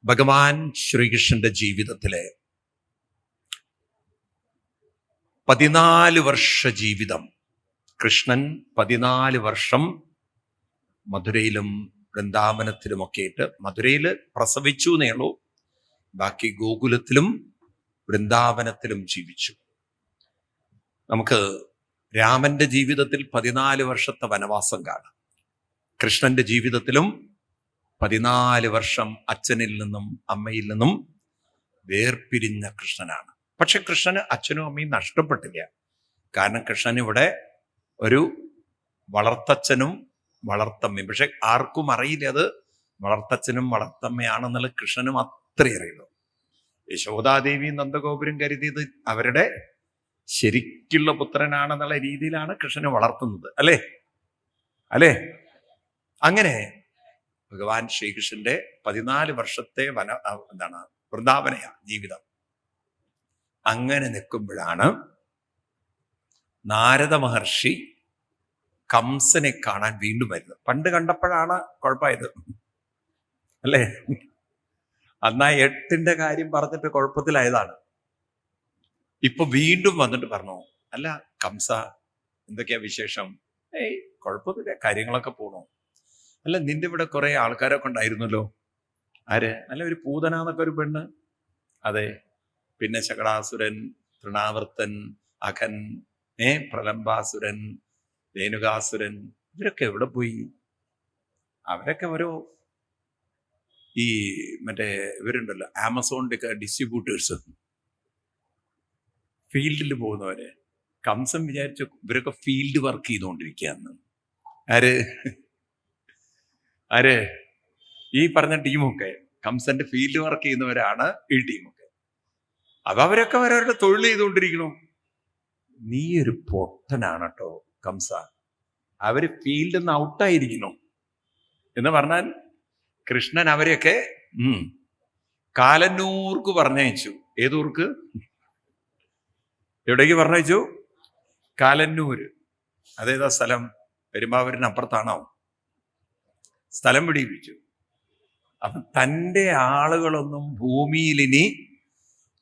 ഭഗവാൻ ശ്രീകൃഷ്ണന്റെ ജീവിതത്തിലെ 14 വർഷ ജീവിതം, കൃഷ്ണൻ 14 വർഷം മധുരയിലും വൃന്ദാവനത്തിലുമൊക്കെ ആയിട്ട്, മധുരയിൽ പ്രസവിച്ചു എന്നേയുള്ളൂ, ബാക്കി ഗോകുലത്തിലും വൃന്ദാവനത്തിലും ജീവിച്ചു. നമുക്ക് രാമന്റെ ജീവിതത്തിൽ 14 വർഷത്തെ വനവാസം കാണാം. കൃഷ്ണന്റെ ജീവിതത്തിലും 14 വർഷം അച്ഛനിൽ നിന്നും അമ്മയിൽ നിന്നും വേർപിരിഞ്ഞ കൃഷ്ണനാണ്. പക്ഷെ കൃഷ്ണന് അച്ഛനും അമ്മയും നഷ്ടപ്പെട്ടില്ല. കാരണം കൃഷ്ണൻ ഇവിടെ ഒരു വളർത്തച്ഛനും വളർത്തമ്മയും. പക്ഷെ ആർക്കും അറിയില്ല അത് വളർത്തച്ഛനും വളർത്തമ്മയാണെന്നുള്ള കൃഷ്ണനും അത്രേ അറിയുള്ളൂ. യശോദാദേവി നന്ദഗോപുരം കരുതിയത് അവരുടെ ശരിക്കുള്ള പുത്രനാണെന്നുള്ള രീതിയിലാണ് കൃഷ്ണനെ വളർത്തുന്നത്. അല്ലേ? അങ്ങനെ ഭഗവാൻ ശ്രീകൃഷ്ണന്റെ 14 വർഷത്തെ വൃന്ദാവന ജീവിതം. അങ്ങനെ നിൽക്കുമ്പോഴാണ് നാരദ മഹർഷി കംസനെ കാണാൻ വീണ്ടും വരുന്നത്. പണ്ട് കണ്ടപ്പോഴാണ് കുഴപ്പമായത്, അല്ലേ? അന്നാ 8ന്റെ കാര്യം പറഞ്ഞിട്ട് കുഴപ്പത്തിലായതാണ്. ഇപ്പൊ വീണ്ടും വന്നിട്ട് പറഞ്ഞു, അല്ല കംസ, എന്തൊക്കെയാ വിശേഷം? കുഴപ്പമില്ല, കാര്യങ്ങളൊക്കെ പോണു. അല്ല, നിന്റെ ഇവിടെ കുറെ ആൾക്കാരൊക്കെ ഉണ്ടായിരുന്നല്ലോ. ആര്? അല്ല, ഒരു പൂതനാന്നൊക്കെ ഒരു പെണ്ണ്. അതെ. പിന്നെ ശകടാസുരൻ, തൃണാവർത്തൻ, അഖൻ, പ്രലംബാസുരൻ, രേണുകാസുരൻ, ഇവരൊക്കെ എവിടെ പോയി? അവരൊക്കെ ഓരോ ഈ ഇവരുണ്ടല്ലോ, ആമസോണിന്റെ ഒക്കെ ഡിസ്ട്രിബ്യൂട്ടേഴ്സ്, ഫീൽഡിൽ പോകുന്നവര്. കംസൻ വിചാരിച്ചു ഇവരൊക്കെ ഫീൽഡ് വർക്ക് ചെയ്തുകൊണ്ടിരിക്കുകയെന്ന്. ആര്? ഈ പറഞ്ഞ ടീമൊക്കെ കംസന്റെ ഫീൽഡ് വർക്ക് ചെയ്യുന്നവരാണ് ഈ ടീമൊക്കെ. അപ്പൊ അവരൊക്കെ അവരവരുടെ തൊഴിൽ ചെയ്തുകൊണ്ടിരിക്കണു. നീ ഒരു പൊട്ടനാണ് കേട്ടോ കംസ. അവര് ഫീൽഡിൽ നിന്ന് ഔട്ടായിരിക്കുന്നു എന്ന് പറഞ്ഞാൽ കൃഷ്ണൻ അവരെയൊക്കെ കാലന്നൂർക്ക് പറഞ്ഞയച്ചു. ഏതൂർക്ക്? എവിടേക്ക് പറഞ്ഞയച്ചു? കാലന്നൂര്. അതേതാ സ്ഥലം? പെരുമ്പാവൂരിന് അപ്പുറത്താണോ? സ്ഥലം പിടിപ്പിച്ചു. അപ്പൊ തൻ്റെ ആളുകളൊന്നും ഭൂമിയിൽ ഇനി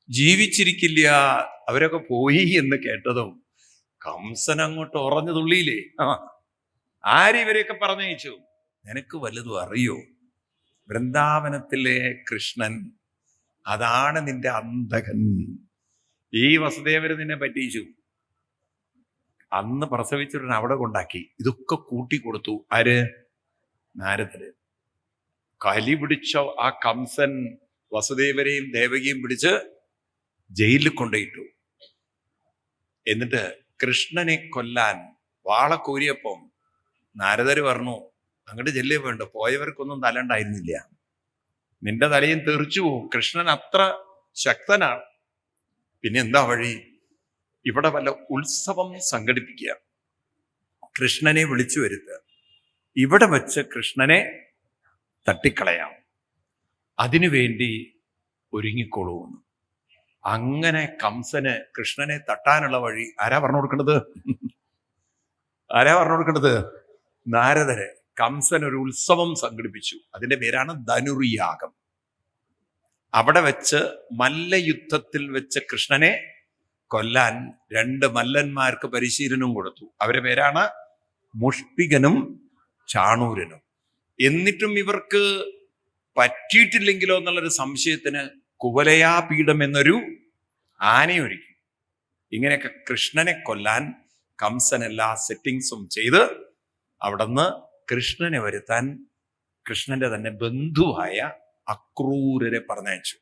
ജീവിച്ചിരിക്കില്ല, അവരൊക്കെ പോയി എന്ന് കേട്ടതും കംസൻ അങ്ങോട്ട് ഉറഞ്ഞു തുള്ളിയില്ലേ. ആരിവരെയൊക്കെ പറഞ്ഞയച്ചു? നിനക്ക് വല്ലതും അറിയോ? വൃന്ദാവനത്തിലെ കൃഷ്ണൻ, അതാണ് നിന്റെ അന്തകൻ. ഈ വസുദേവര് നിന്നെ പറ്റിച്ചു. അന്ന് പ്രസവിച്ചിട്ട് അവിടെ കൊണ്ടാക്കി ഇതൊക്കെ കൂട്ടിക്കൊടുത്തു. ആര്? നാരദര്. കലി പിടിച്ച ആ കംസൻ വസുദേവരെയും ദേവകിയും പിടിച്ച് ജയിലിൽ കൊണ്ടുപോയിട്ടു. എന്നിട്ട് കൃഷ്ണനെ കൊല്ലാൻ വാളക്കൂരിയപ്പം നാരദര് പറഞ്ഞു, അങ്ങോട്ട് ചെല്ലേ വേണ്ട, പോയവർക്കൊന്നും തല ഉണ്ടായിരുന്നില്ല, നിന്റെ തലയും തെറിച്ചു പോവും. കൃഷ്ണൻ അത്ര ശക്തനാണ്. പിന്നെ എന്താ വഴി? ഇവിടെ വല്ല ഉത്സവം സംഘടിപ്പിക്കുക, കൃഷ്ണനെ വിളിച്ചു വരുത്തുക, ഇവിടെ വെച്ച് കൃഷ്ണനെ തട്ടിക്കളയാം, അതിനുവേണ്ടി ഒരുങ്ങിക്കൊള്ളൂ. അങ്ങനെ കംസന് കൃഷ്ണനെ തട്ടാനുള്ള വഴി ആരാ പറഞ്ഞു കൊടുക്കേണ്ടത്? നാരദര്. കംസൻ ഒരു ഉത്സവം സംഘടിപ്പിച്ചു. അതിന്റെ പേരാണ് ധനുർയാഗം. അവിടെ വെച്ച് മല്ലയുദ്ധത്തിൽ വെച്ച് കൃഷ്ണനെ കൊല്ലാൻ 2 മല്ലന്മാർക്ക് പരിശീലനം കൊടുത്തു. അവരുടെ പേരാണ് മുഷ്ടികനും ചാണൂരനും. എന്നിട്ടും ഇവർക്ക് പറ്റിയിട്ടില്ലെങ്കിലോ എന്നുള്ളൊരു സംശയത്തിന് കുവലയാപീഠം എന്നൊരു ആനയൊരുക്കി. ഇങ്ങനെയൊക്കെ കൃഷ്ണനെ കൊല്ലാൻ കംസൻ എല്ലാ സെറ്റിങ്സും ചെയ്ത് അവിടുന്ന് കൃഷ്ണനെ വരുത്താൻ കൃഷ്ണന്റെ തന്നെ ബന്ധുവായ അക്രൂരരെ പറഞ്ഞയച്ചു.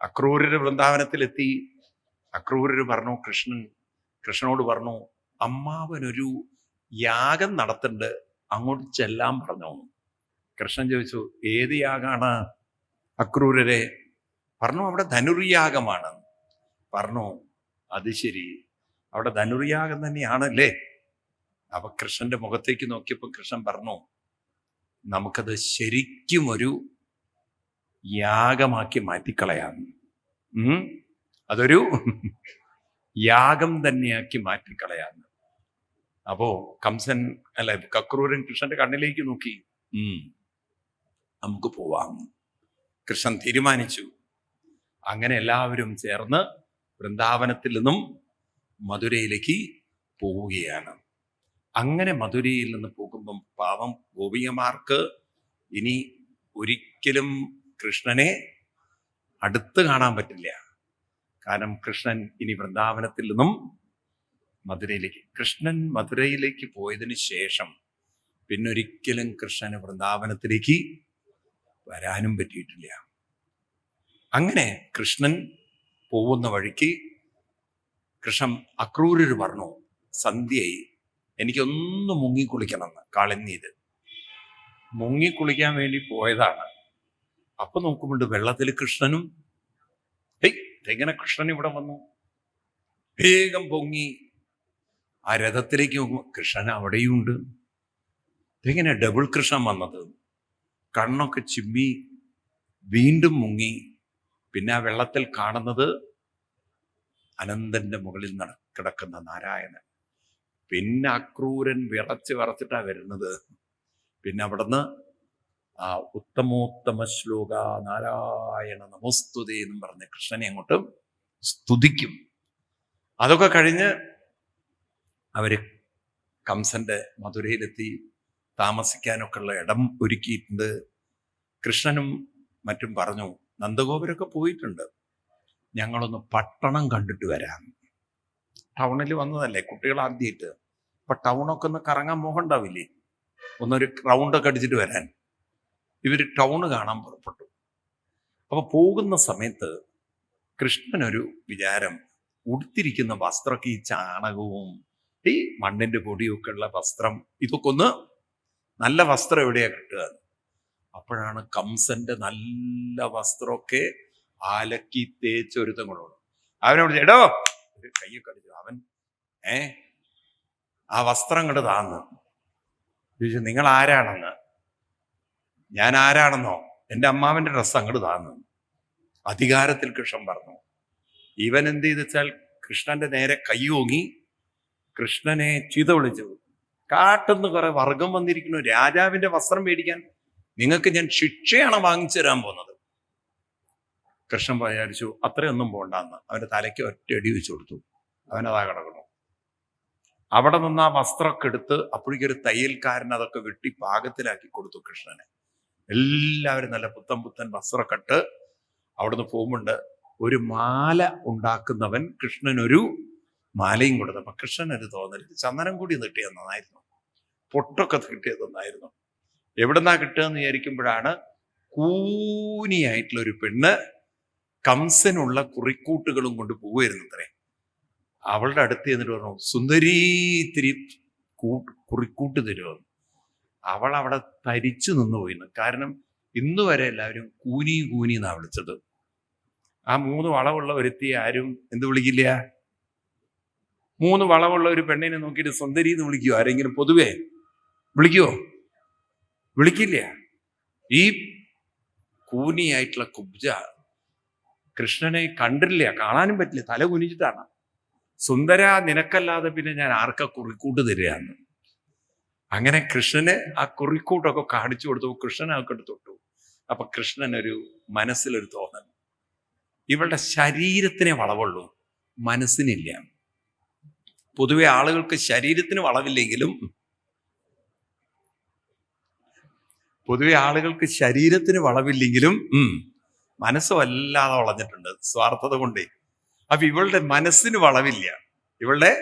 അക്രൂരര് വൃന്ദാവനത്തിലെത്തി. അക്രൂരര് പറഞ്ഞു, കൃഷ്ണനോട് പറഞ്ഞു, അമ്മാവനൊരു യാഗം നടത്തുന്നുണ്ട്, അങ്ങോട്ട് ചെല്ലാൻ പറഞ്ഞു. കൃഷ്ണൻ ചോദിച്ചു, ഏത് യാഗാണ് അക്രൂരരെ? പറഞ്ഞു, അവിടെ ധനുർയാഗമാണ്. പറഞ്ഞു, അത് ശരി, അവിടെ ധനുർയാഗം തന്നെയാണല്ലേ? അപ്പൊ കൃഷ്ണന്റെ മുഖത്തേക്ക് നോക്കിയപ്പോ കൃഷ്ണൻ പറഞ്ഞു, നമുക്കത് ശരിക്കും ഒരു യാഗമാക്കി മാറ്റിക്കളയാം. അതൊരു യാഗം തന്നെയാക്കി മാറ്റിക്കളയാം. അപ്പോ കംസൻ അക്രൂരൻ കൃഷ്ണന്റെ കണ്ണിലേക്ക് നോക്കി, നമുക്ക് പോവാം. കൃഷ്ണൻ തീരുമാനിച്ചു. അങ്ങനെ എല്ലാവരും ചേർന്ന് വൃന്ദാവനത്തിൽ നിന്നും മധുരയിലേക്ക് പോവുകയാണ്. അങ്ങനെ മധുരയിൽ നിന്ന് പോകുമ്പം പാവം ഗോപികമാർക്ക് ഇനി ഒരിക്കലും കൃഷ്ണനെ അടുത്ത് കാണാൻ പറ്റില്ല. കാരണം കൃഷ്ണൻ ഇനി വൃന്ദാവനത്തിൽ നിന്നും കൃഷ്ണൻ മധുരയിലേക്ക് പോയതിന് ശേഷം പിന്നൊരിക്കലും കൃഷ്ണന് വൃന്ദാവനത്തിലേക്ക് വരാനും പറ്റിയിട്ടില്ല. അങ്ങനെ കൃഷ്ണൻ പോകുന്ന വഴിക്ക് കൃഷ്ണൻ അക്രൂരർ പറഞ്ഞു, സന്ധ്യയായി, എനിക്കൊന്ന് മുങ്ങിക്കുളിക്കണമെന്ന്. കളഞ്ഞത് മുങ്ങിക്കുളിക്കാൻ വേണ്ടി പോയതാണ്. അപ്പൊ നോക്കുമ്പോണ്ട് വെള്ളത്തിൽ കൃഷ്ണനും. എങ്ങനെ കൃഷ്ണൻ ഇവിടെ വന്നു? വേഗം പൊങ്ങി ആ രഥത്തിലേക്ക് നോക്കുമ്പോൾ കൃഷ്ണൻ അവിടെയുണ്ട്. ഇതെങ്ങനെ ഡബിൾ കൃഷ്ണൻ വന്നത്? കണ്ണൊക്കെ ചിമ്മി വീണ്ടും മുങ്ങി. പിന്നെ ആ വെള്ളത്തിൽ കാണുന്നത് അനന്തന്റെ മുകളിൽ കിടക്കുന്ന നാരായണൻ. പിന്നെ അക്രൂരൻ വിറച്ചിട്ടാ വരുന്നത്. പിന്നെ അവിടുന്ന് ആ ഉത്തമോത്തമ ശ്ലോക നാരായണ നമോസ്തുതേ എന്നും പറഞ്ഞ് കൃഷ്ണനെ അങ്ങോട്ട് സ്തുതിക്കും. അതൊക്കെ കഴിഞ്ഞ് അവര് കംസന്റെ മധുരയിലെത്തി താമസിക്കാനൊക്കെ ഉള്ള ഇടം ഒരുക്കിയിട്ടുണ്ട്. കൃഷ്ണനും മറ്റും പറഞ്ഞു, നന്ദഗോപുരമൊക്കെ പോയിട്ടുണ്ട്, ഞങ്ങളൊന്ന് പട്ടണം കണ്ടിട്ട് വരാം. ടൗണിൽ വന്നതല്ലേ കുട്ടികൾ ആദ്യമായിട്ട്. അപ്പൊ ടൗണൊക്കെ ഒന്ന് കറങ്ങാൻ മോഹമുണ്ടാവില്ലേ? ഒന്നൊരു റൗണ്ടൊക്കെ അടിച്ചിട്ട് വരാൻ ഇവര് ടൗണ് കാണാൻ പുറപ്പെട്ടു. അപ്പൊ പോകുന്ന സമയത്ത് കൃഷ്ണനൊരു വിചാരം, ഉടുത്തിരിക്കുന്ന വസ്ത്രമൊക്കെ ഈ ചാണകവും ഈ മണ്ണിന്റെ പൊടിയൊക്കെ ഉള്ള വസ്ത്രം, ഇതൊക്കെ ഒന്ന് നല്ല വസ്ത്രം എവിടെയാ കിട്ടുക? അപ്പോഴാണ് കംസന്റെ നല്ല വസ്ത്രമൊക്കെ അലക്കി തേച്ചൊരുത്തം കൊണ്ടുപോകണം. അവനോട് എടോ ഒരു കയ്യൊക്കെ അടിച്ചു. അവൻ ആ വസ്ത്രം അങ്ങോട്ട് താന്ന് ചോദിച്ചു, നിങ്ങൾ ആരാണെന്ന്. ഞാൻ ആരാണെന്നോ? എൻ്റെ അമ്മാവന്റെ ഡ്രസ്സ് അങ്ങോട്ട് താന്ന്. അധികാരത്തിൽ കൃഷ്ണൻ പറഞ്ഞു. ഇവൻ എന്ത് ചെയ്തെച്ചാൽ കൃഷ്ണന്റെ നേരെ കൈ ഓങ്ങി കൃഷ്ണനെ ചീത്ത വിളിച്ചു. കാട്ടുന്ന് കുറെ വർഗം വന്നിരിക്കുന്നു, രാജാവിന്റെ വസ്ത്രം മേടിക്കാൻ നിങ്ങൾക്ക് ഞാൻ ശിക്ഷയാണ് വാങ്ങിച്ചു തരാൻ പോകുന്നത്. കൃഷ്ണൻ വിചാരിച്ചു അത്രയൊന്നും പോണ്ടെന്ന്. അവന്റെ തലയ്ക്ക് ഒറ്റ അടി വെച്ചു കൊടുത്തു. അവനതാ കിടക്കണു. അവിടെ നിന്ന് ആ വസ്ത്രമൊക്കെ എടുത്ത് അപ്പോഴേക്കൊരു തയ്യൽക്കാരൻ അതൊക്കെ വെട്ടി പാകത്തിലാക്കി കൊടുത്തു കൃഷ്ണനെ. എല്ലാവരും നല്ല പുത്തൻ വസ്ത്രമൊക്കെ ഇട്ട് അവിടുന്ന് പോകുമ്പോണ്ട് ഒരു മാല ഉണ്ടാക്കുന്നവൻ കൃഷ്ണനൊരു മാലയും കൊടുത്തു. അപ്പൊ കൃഷ്ണനൊരു തോന്നൽ, ചന്ദനം കൂടി കിട്ടിയത് നന്നായിരുന്നു, പൊട്ടൊക്കെ കിട്ടിയത് നന്നായിരുന്നു. എവിടെന്നാ കിട്ടുകയെന്ന് വിചാരിക്കുമ്പോഴാണ് കൂനിയായിട്ടുള്ള ഒരു പെണ്ണ് കംസനുള്ള കുറിക്കൂട്ടുകളും കൊണ്ട് പോവുമായിരുന്നു അത്രേ. അവളുടെ അടുത്ത് എന്നിട്ട് പറഞ്ഞു, സുന്ദരീ തിരി കുറിക്കൂട്ട് തരുമെന്ന്. അവൾ അവിടെ തരിച്ചു നിന്ന് പോയിന്ന്. കാരണം ഇന്നു വരെ എല്ലാവരും കൂനി എന്നാ വിളിച്ചത്. ആ 3 വളവുള്ള ഒരുത്തി ആരും എന്ത് വിളിക്കില്ല. 3 വളവുള്ള ഒരു പെണ്ണിനെ നോക്കിയിട്ട് സുന്ദരി എന്ന് വിളിക്കുവോ? ആരെങ്കിലും പൊതുവേ വിളിക്കുവോ? വിളിക്കില്ല. ഈ കൂനിയായിട്ടുള്ള കുബ്ജ കൃഷ്ണനെ കണ്ടില്ല, കാണാനും പറ്റില്ല, തല കുനിച്ചിട്ടാണ്. സുന്ദര, നിനക്കല്ലാതെ പിന്നെ ഞാൻ ആർക്കാ കുറിക്കൂട്ട് തരികയെന്ന്. അങ്ങനെ കൃഷ്ണന് ആ കുറിക്കൂട്ടൊക്കെ കാണിച്ചു കൊടുത്തു. കൃഷ്ണൻ അതൊക്കെ തൊട്ടു. അപ്പൊ കൃഷ്ണനൊരു മനസ്സിലൊരു തോന്നൽ, ഇവളുടെ ശരീരത്തിനെ വളവുള്ളൂ, മനസ്സിനില്ല. പൊതുവെ ആളുകൾക്ക് ശരീരത്തിന് വളവില്ലെങ്കിലും മനസ്സ് വല്ലാതെ വളഞ്ഞിട്ടുണ്ട് സ്വാർത്ഥത കൊണ്ടേ. അപ്പൊ ഇവളുടെ മനസ്സിന് വളവില്ല, ഇവളുടെ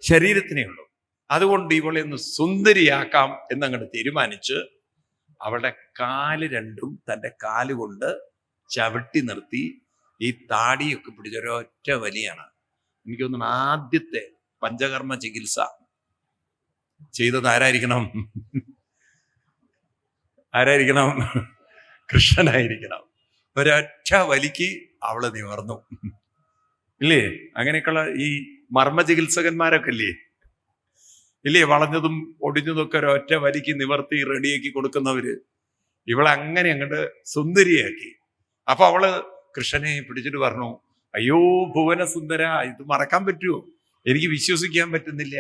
ശരീരത്തിനേ ഉള്ളൂ. അതുകൊണ്ട് ഇവളെ ഒന്ന് സുന്ദരിയാക്കാം എന്നങ്ങോട്ട് തീരുമാനിച്ച് അവളുടെ കാല് രണ്ടും തൻ്റെ കാലുകൊണ്ട് ചവിട്ടി നിർത്തി ഈ താടിയൊക്കെ പിടിച്ചൊരൊറ്റ വലിയാണ്. എനിക്ക് തോന്നുന്നു ആദ്യത്തെ പഞ്ചകർമ്മ ചികിത്സ ചെയ്തത് ആരായിരിക്കണം? കൃഷ്ണനായിരിക്കണം. ഒരൊറ്റ വലിക്ക് അവള് നിവർന്നു. ഇല്ലേ? അങ്ങനെയൊക്കെയുള്ള ഈ മർമ്മ ചികിത്സകന്മാരൊക്കെ ഇല്ലേ? വളഞ്ഞതും ഒടിഞ്ഞതും ഒക്കെ ഒരൊറ്റ വലിക്ക് നിവർത്തി റെഡിയാക്കി കൊടുക്കുന്നവര്. ഇവളെ അങ്ങനെ അങ്ങോട്ട് സുന്ദരിയാക്കി. അപ്പൊ അവള് കൃഷ്ണനെ പിടിച്ചിട്ട് പറഞ്ഞു, അയ്യോ ഭുവന സുന്ദര, ഇത് മറക്കാൻ പറ്റുമോ? എനിക്ക് വിശ്വസിക്കാൻ പറ്റുന്നില്ല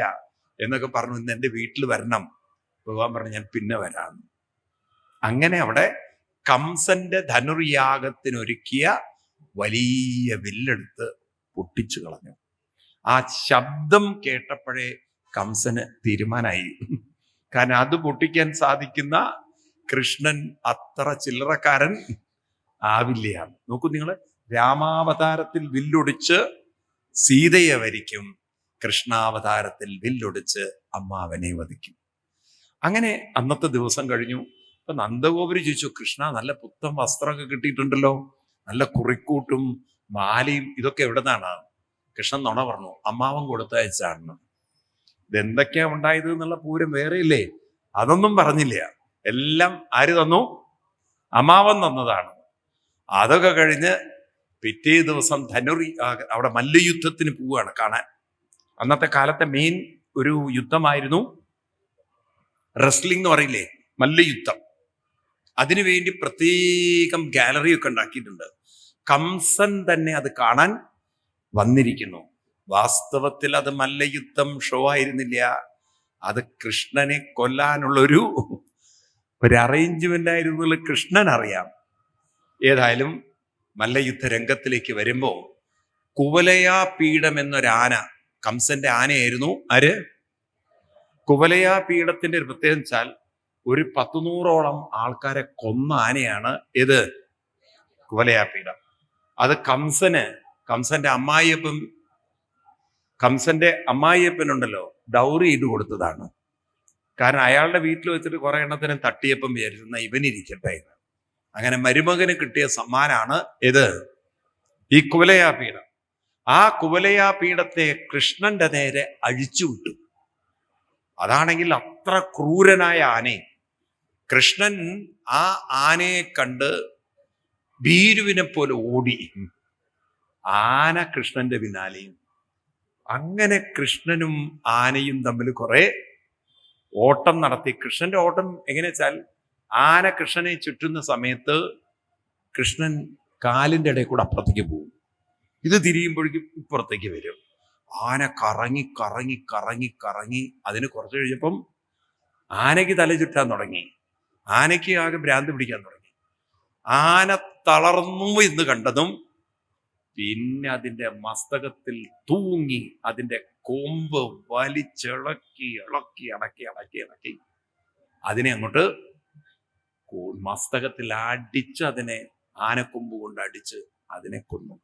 എന്നൊക്കെ പറഞ്ഞു. ഇന്ന് എൻ്റെ വീട്ടിൽ വരണം. ഭഗവാൻ പറഞ്ഞു, ഞാൻ പിന്നെ വരാം. അങ്ങനെ അവിടെ കംസന്റെ ധനുർയാഗത്തിനൊരുക്കിയ വലിയ വില്ലെടുത്ത് പൊട്ടിച്ചു കളഞ്ഞു. ആ ശബ്ദം കേട്ടപ്പോഴേ കംസന് തീരുമാനമായി. കാരണം അത് പൊട്ടിക്കാൻ സാധിക്കുന്ന കൃഷ്ണൻ അത്ര ചില്ലറക്കാരൻ ആവില്ല. നോക്കൂ നിങ്ങൾ, രാമാവതാരത്തിൽ വില്ലൊടിച്ച് സീതയെ വരിക്കും, കൃഷ്ണാവതാരത്തിൽ വില്ലൊടിച്ച് അമ്മാവനെ വധിക്കും. അങ്ങനെ അന്നത്തെ ദിവസം കഴിഞ്ഞു. അപ്പൊ നന്ദഗോപുരി ചോദിച്ചു, കൃഷ്ണ നല്ല പുത്തൻ വസ്ത്രമൊക്കെ കിട്ടിയിട്ടുണ്ടല്ലോ, നല്ല കുറിക്കൂട്ടും മാലയും ഇതൊക്കെ എവിടെ നിന്നാണ്? കൃഷ്ണൻ നുണ പറഞ്ഞു, അമ്മാവൻ കൊടുത്തയച്ചാണ്. ഇതെന്തൊക്കെയാ ഉണ്ടായത് എന്നുള്ള പൂരം വേറെ ഇല്ലേ, അതൊന്നും പറഞ്ഞില്ല. എല്ലാം ആര് തന്നു? അമ്മാവൻ തന്നതാണ്. അതൊക്കെ കഴിഞ്ഞ് പിറ്റേ ദിവസം അവിടെ മല്ലയുദ്ധത്തിന് പോവുകയാണ് കാണാൻ. അന്നത്തെ കാലത്തെ മെയിൻ ഒരു യുദ്ധമായിരുന്നു റെസ്ലിംഗ് എന്ന് പറയില്ലേ, മല്ലയുദ്ധം. അതിനുവേണ്ടി പ്രത്യേകം ഗാലറി ഒക്കെ ഉണ്ടാക്കിയിട്ടുണ്ട്. കംസൻ തന്നെ അത് കാണാൻ വന്നിരിക്കുന്നു. വാസ്തവത്തിൽ അത് മല്ലയുദ്ധം ഷോ ആയിരുന്നില്ല, അത് കൃഷ്ണനെ കൊല്ലാനുള്ളൊരു അറേഞ്ച്മെന്റ് ആയിരുന്നു. കൃഷ്ണൻ അറിയാം. ഏതായാലും മല്ലയുദ്ധ രംഗത്തിലേക്ക് വരുമ്പോൾ കുവലയാപീഠം എന്നൊരാന, കംസന്റെ ആനയായിരുന്നു. ആര്? കുവലയാപീഠത്തിന്റെ ഒരു പ്രത്യേകത വെച്ചാൽ ഒരു 100-100ഓളം ആൾക്കാരെ കൊന്ന ആനയാണ് ഇത് കുവലയാപീഠം. അത് കംസന്റെ അമ്മായിയപ്പനുണ്ടല്ലോ, ഡൗറി ചെയ്ത് കൊടുത്തതാണ്. കാരണം അയാളുടെ വീട്ടിൽ വെച്ചിട്ട് കുറെ എണ്ണത്തിനെ തട്ടിയപ്പം വിചാരിച്ചിരുന്ന ഇവനിരിക്കട്ടെ. അങ്ങനെ മരുമകന് കിട്ടിയ സമ്മാനാണ് ഇത്, ഈ കുവലയാപീഠം. ആ കുവലയാപീഠത്തെ കൃഷ്ണന്റെ നേരെ അഴിച്ചുവിട്ടു. അതാണെങ്കിൽ അത്ര ക്രൂരനായ ആനയെ. കൃഷ്ണൻ ആ ആനയെ കണ്ട് ഭീരുവിനെ പോലെ ഓടി. ആന കൃഷ്ണന്റെ പിന്നാലെയും. അങ്ങനെ കൃഷ്ണനും ആനയും തമ്മിൽ കുറെ ഓട്ടം നടത്തി. കൃഷ്ണന്റെ ഓട്ടം എങ്ങനെയാ വെച്ചാൽ, ആന കൃഷ്ണനെ ചുറ്റുന്ന സമയത്ത് കൃഷ്ണൻ കാലിൻ്റെ ഇടയിൽ കൂടെ അപ്പുറത്തേക്ക് പോകും, ഇത് തിരിയുമ്പോഴേക്കും ഇപ്പുറത്തേക്ക് വരും. ആന കറങ്ങി കറങ്ങി കറങ്ങി കറങ്ങി അതിന് കുറച്ച് കഴിഞ്ഞപ്പം ആനയ്ക്ക് തല ചുറ്റാൻ തുടങ്ങി. ആനയ്ക്ക് ആകെ ഭ്രാന്ത് പിടിക്കാൻ തുടങ്ങി. ആന തളർന്നു എന്ന് കണ്ടതും പിന്നെ അതിൻ്റെ മസ്തകത്തിൽ തൂങ്ങി അതിൻ്റെ കൊമ്പ് വലിച്ചിളക്കി ഇളക്കി ഇളക്കി ഇളക്കി ഇളക്കി അതിനെ അങ്ങോട്ട് മസ്തകത്തിൽ അടിച്ച്, അതിനെ ആനക്കൊമ്പ് കൊണ്ട് അടിച്ച് അതിനെ കൊന്നു.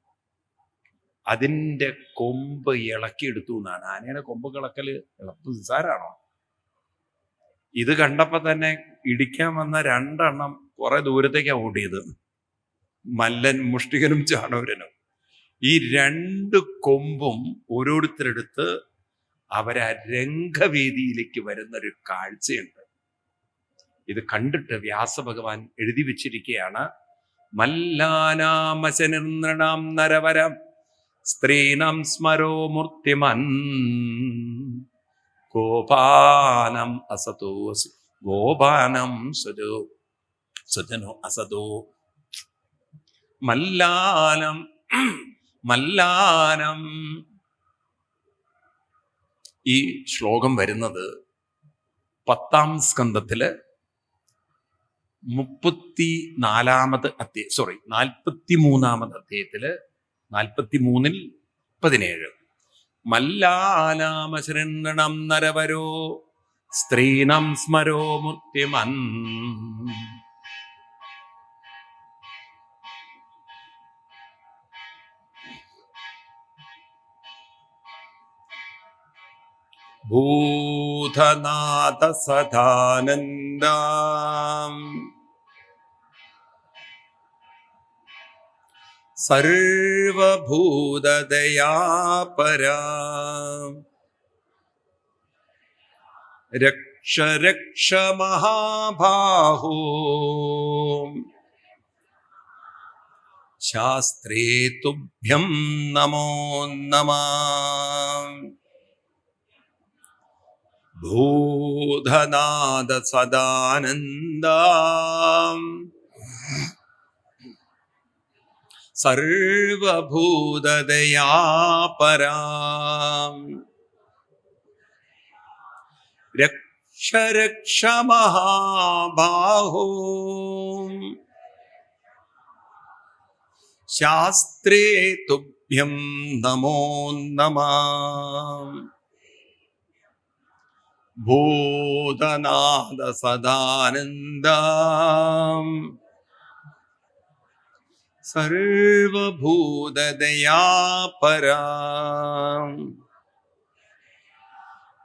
അതിൻ്റെ കൊമ്പ് ഇളക്കിയെടുത്തു എന്നാണ്. ആനയുടെ കൊമ്പ് കിളക്കല് നിസ്സാരാണോ? ഇത് കണ്ടപ്പോ തന്നെ ഇടിക്കാൻ വന്ന 2 എണ്ണം കുറെ ദൂരത്തേക്കാണ് ഓടിയത്, മല്ലൻ മുഷ്ടികനും ചാണൂരനും. ഈ 2 കൊമ്പും ഓരോരുത്തരെടുത്ത് അവരാ രംഗവേദിയിലേക്ക് വരുന്നൊരു കാഴ്ചയുണ്ട്. ഇത് കണ്ടിട്ട് വ്യാസഭഗവാൻ എഴുതി വെച്ചിരിക്കുകയാണ്, മല്ലാനാമശനിർണാം നരവരം സ്ത്രീണം സ്മരോ മൂർത്തിമൻ ഗോപാനം അസതോ ഗോപാനം സുജനോ അസതോ മല്ലാനം മല്ലാനം. ഈ ശ്ലോകം വരുന്നത് 10-ാം സ്കന്ധത്തില് 43-ാമത് അധ്യായം, 43-ാമത് അധ്യായത്തില് 43-ൽ 17. മല്ലാനാമശരണം നരവരോ സ്ത്രീണം സ്മരോ മൂർത്തിമൻ. ഭൂതനാഥ സദാനന്ദം സർവഭൂതദയാപരാ രക്ഷ രക്ഷ മഹാബാഹോ ശാസ്ത്രേ തുഭ്യം നമോ നമഃ. ഭൂതനാഥ സദാനന്ദം സർവഭൂതദയാപരാം രക്ഷ രക്ഷ മഹാബാഹോ ശാസ്ത്രേ തുഭ്യം നമോ നമഃ. ഭൂതനാഥ സദാനന്ദ സർവഭൂതദയാപരാ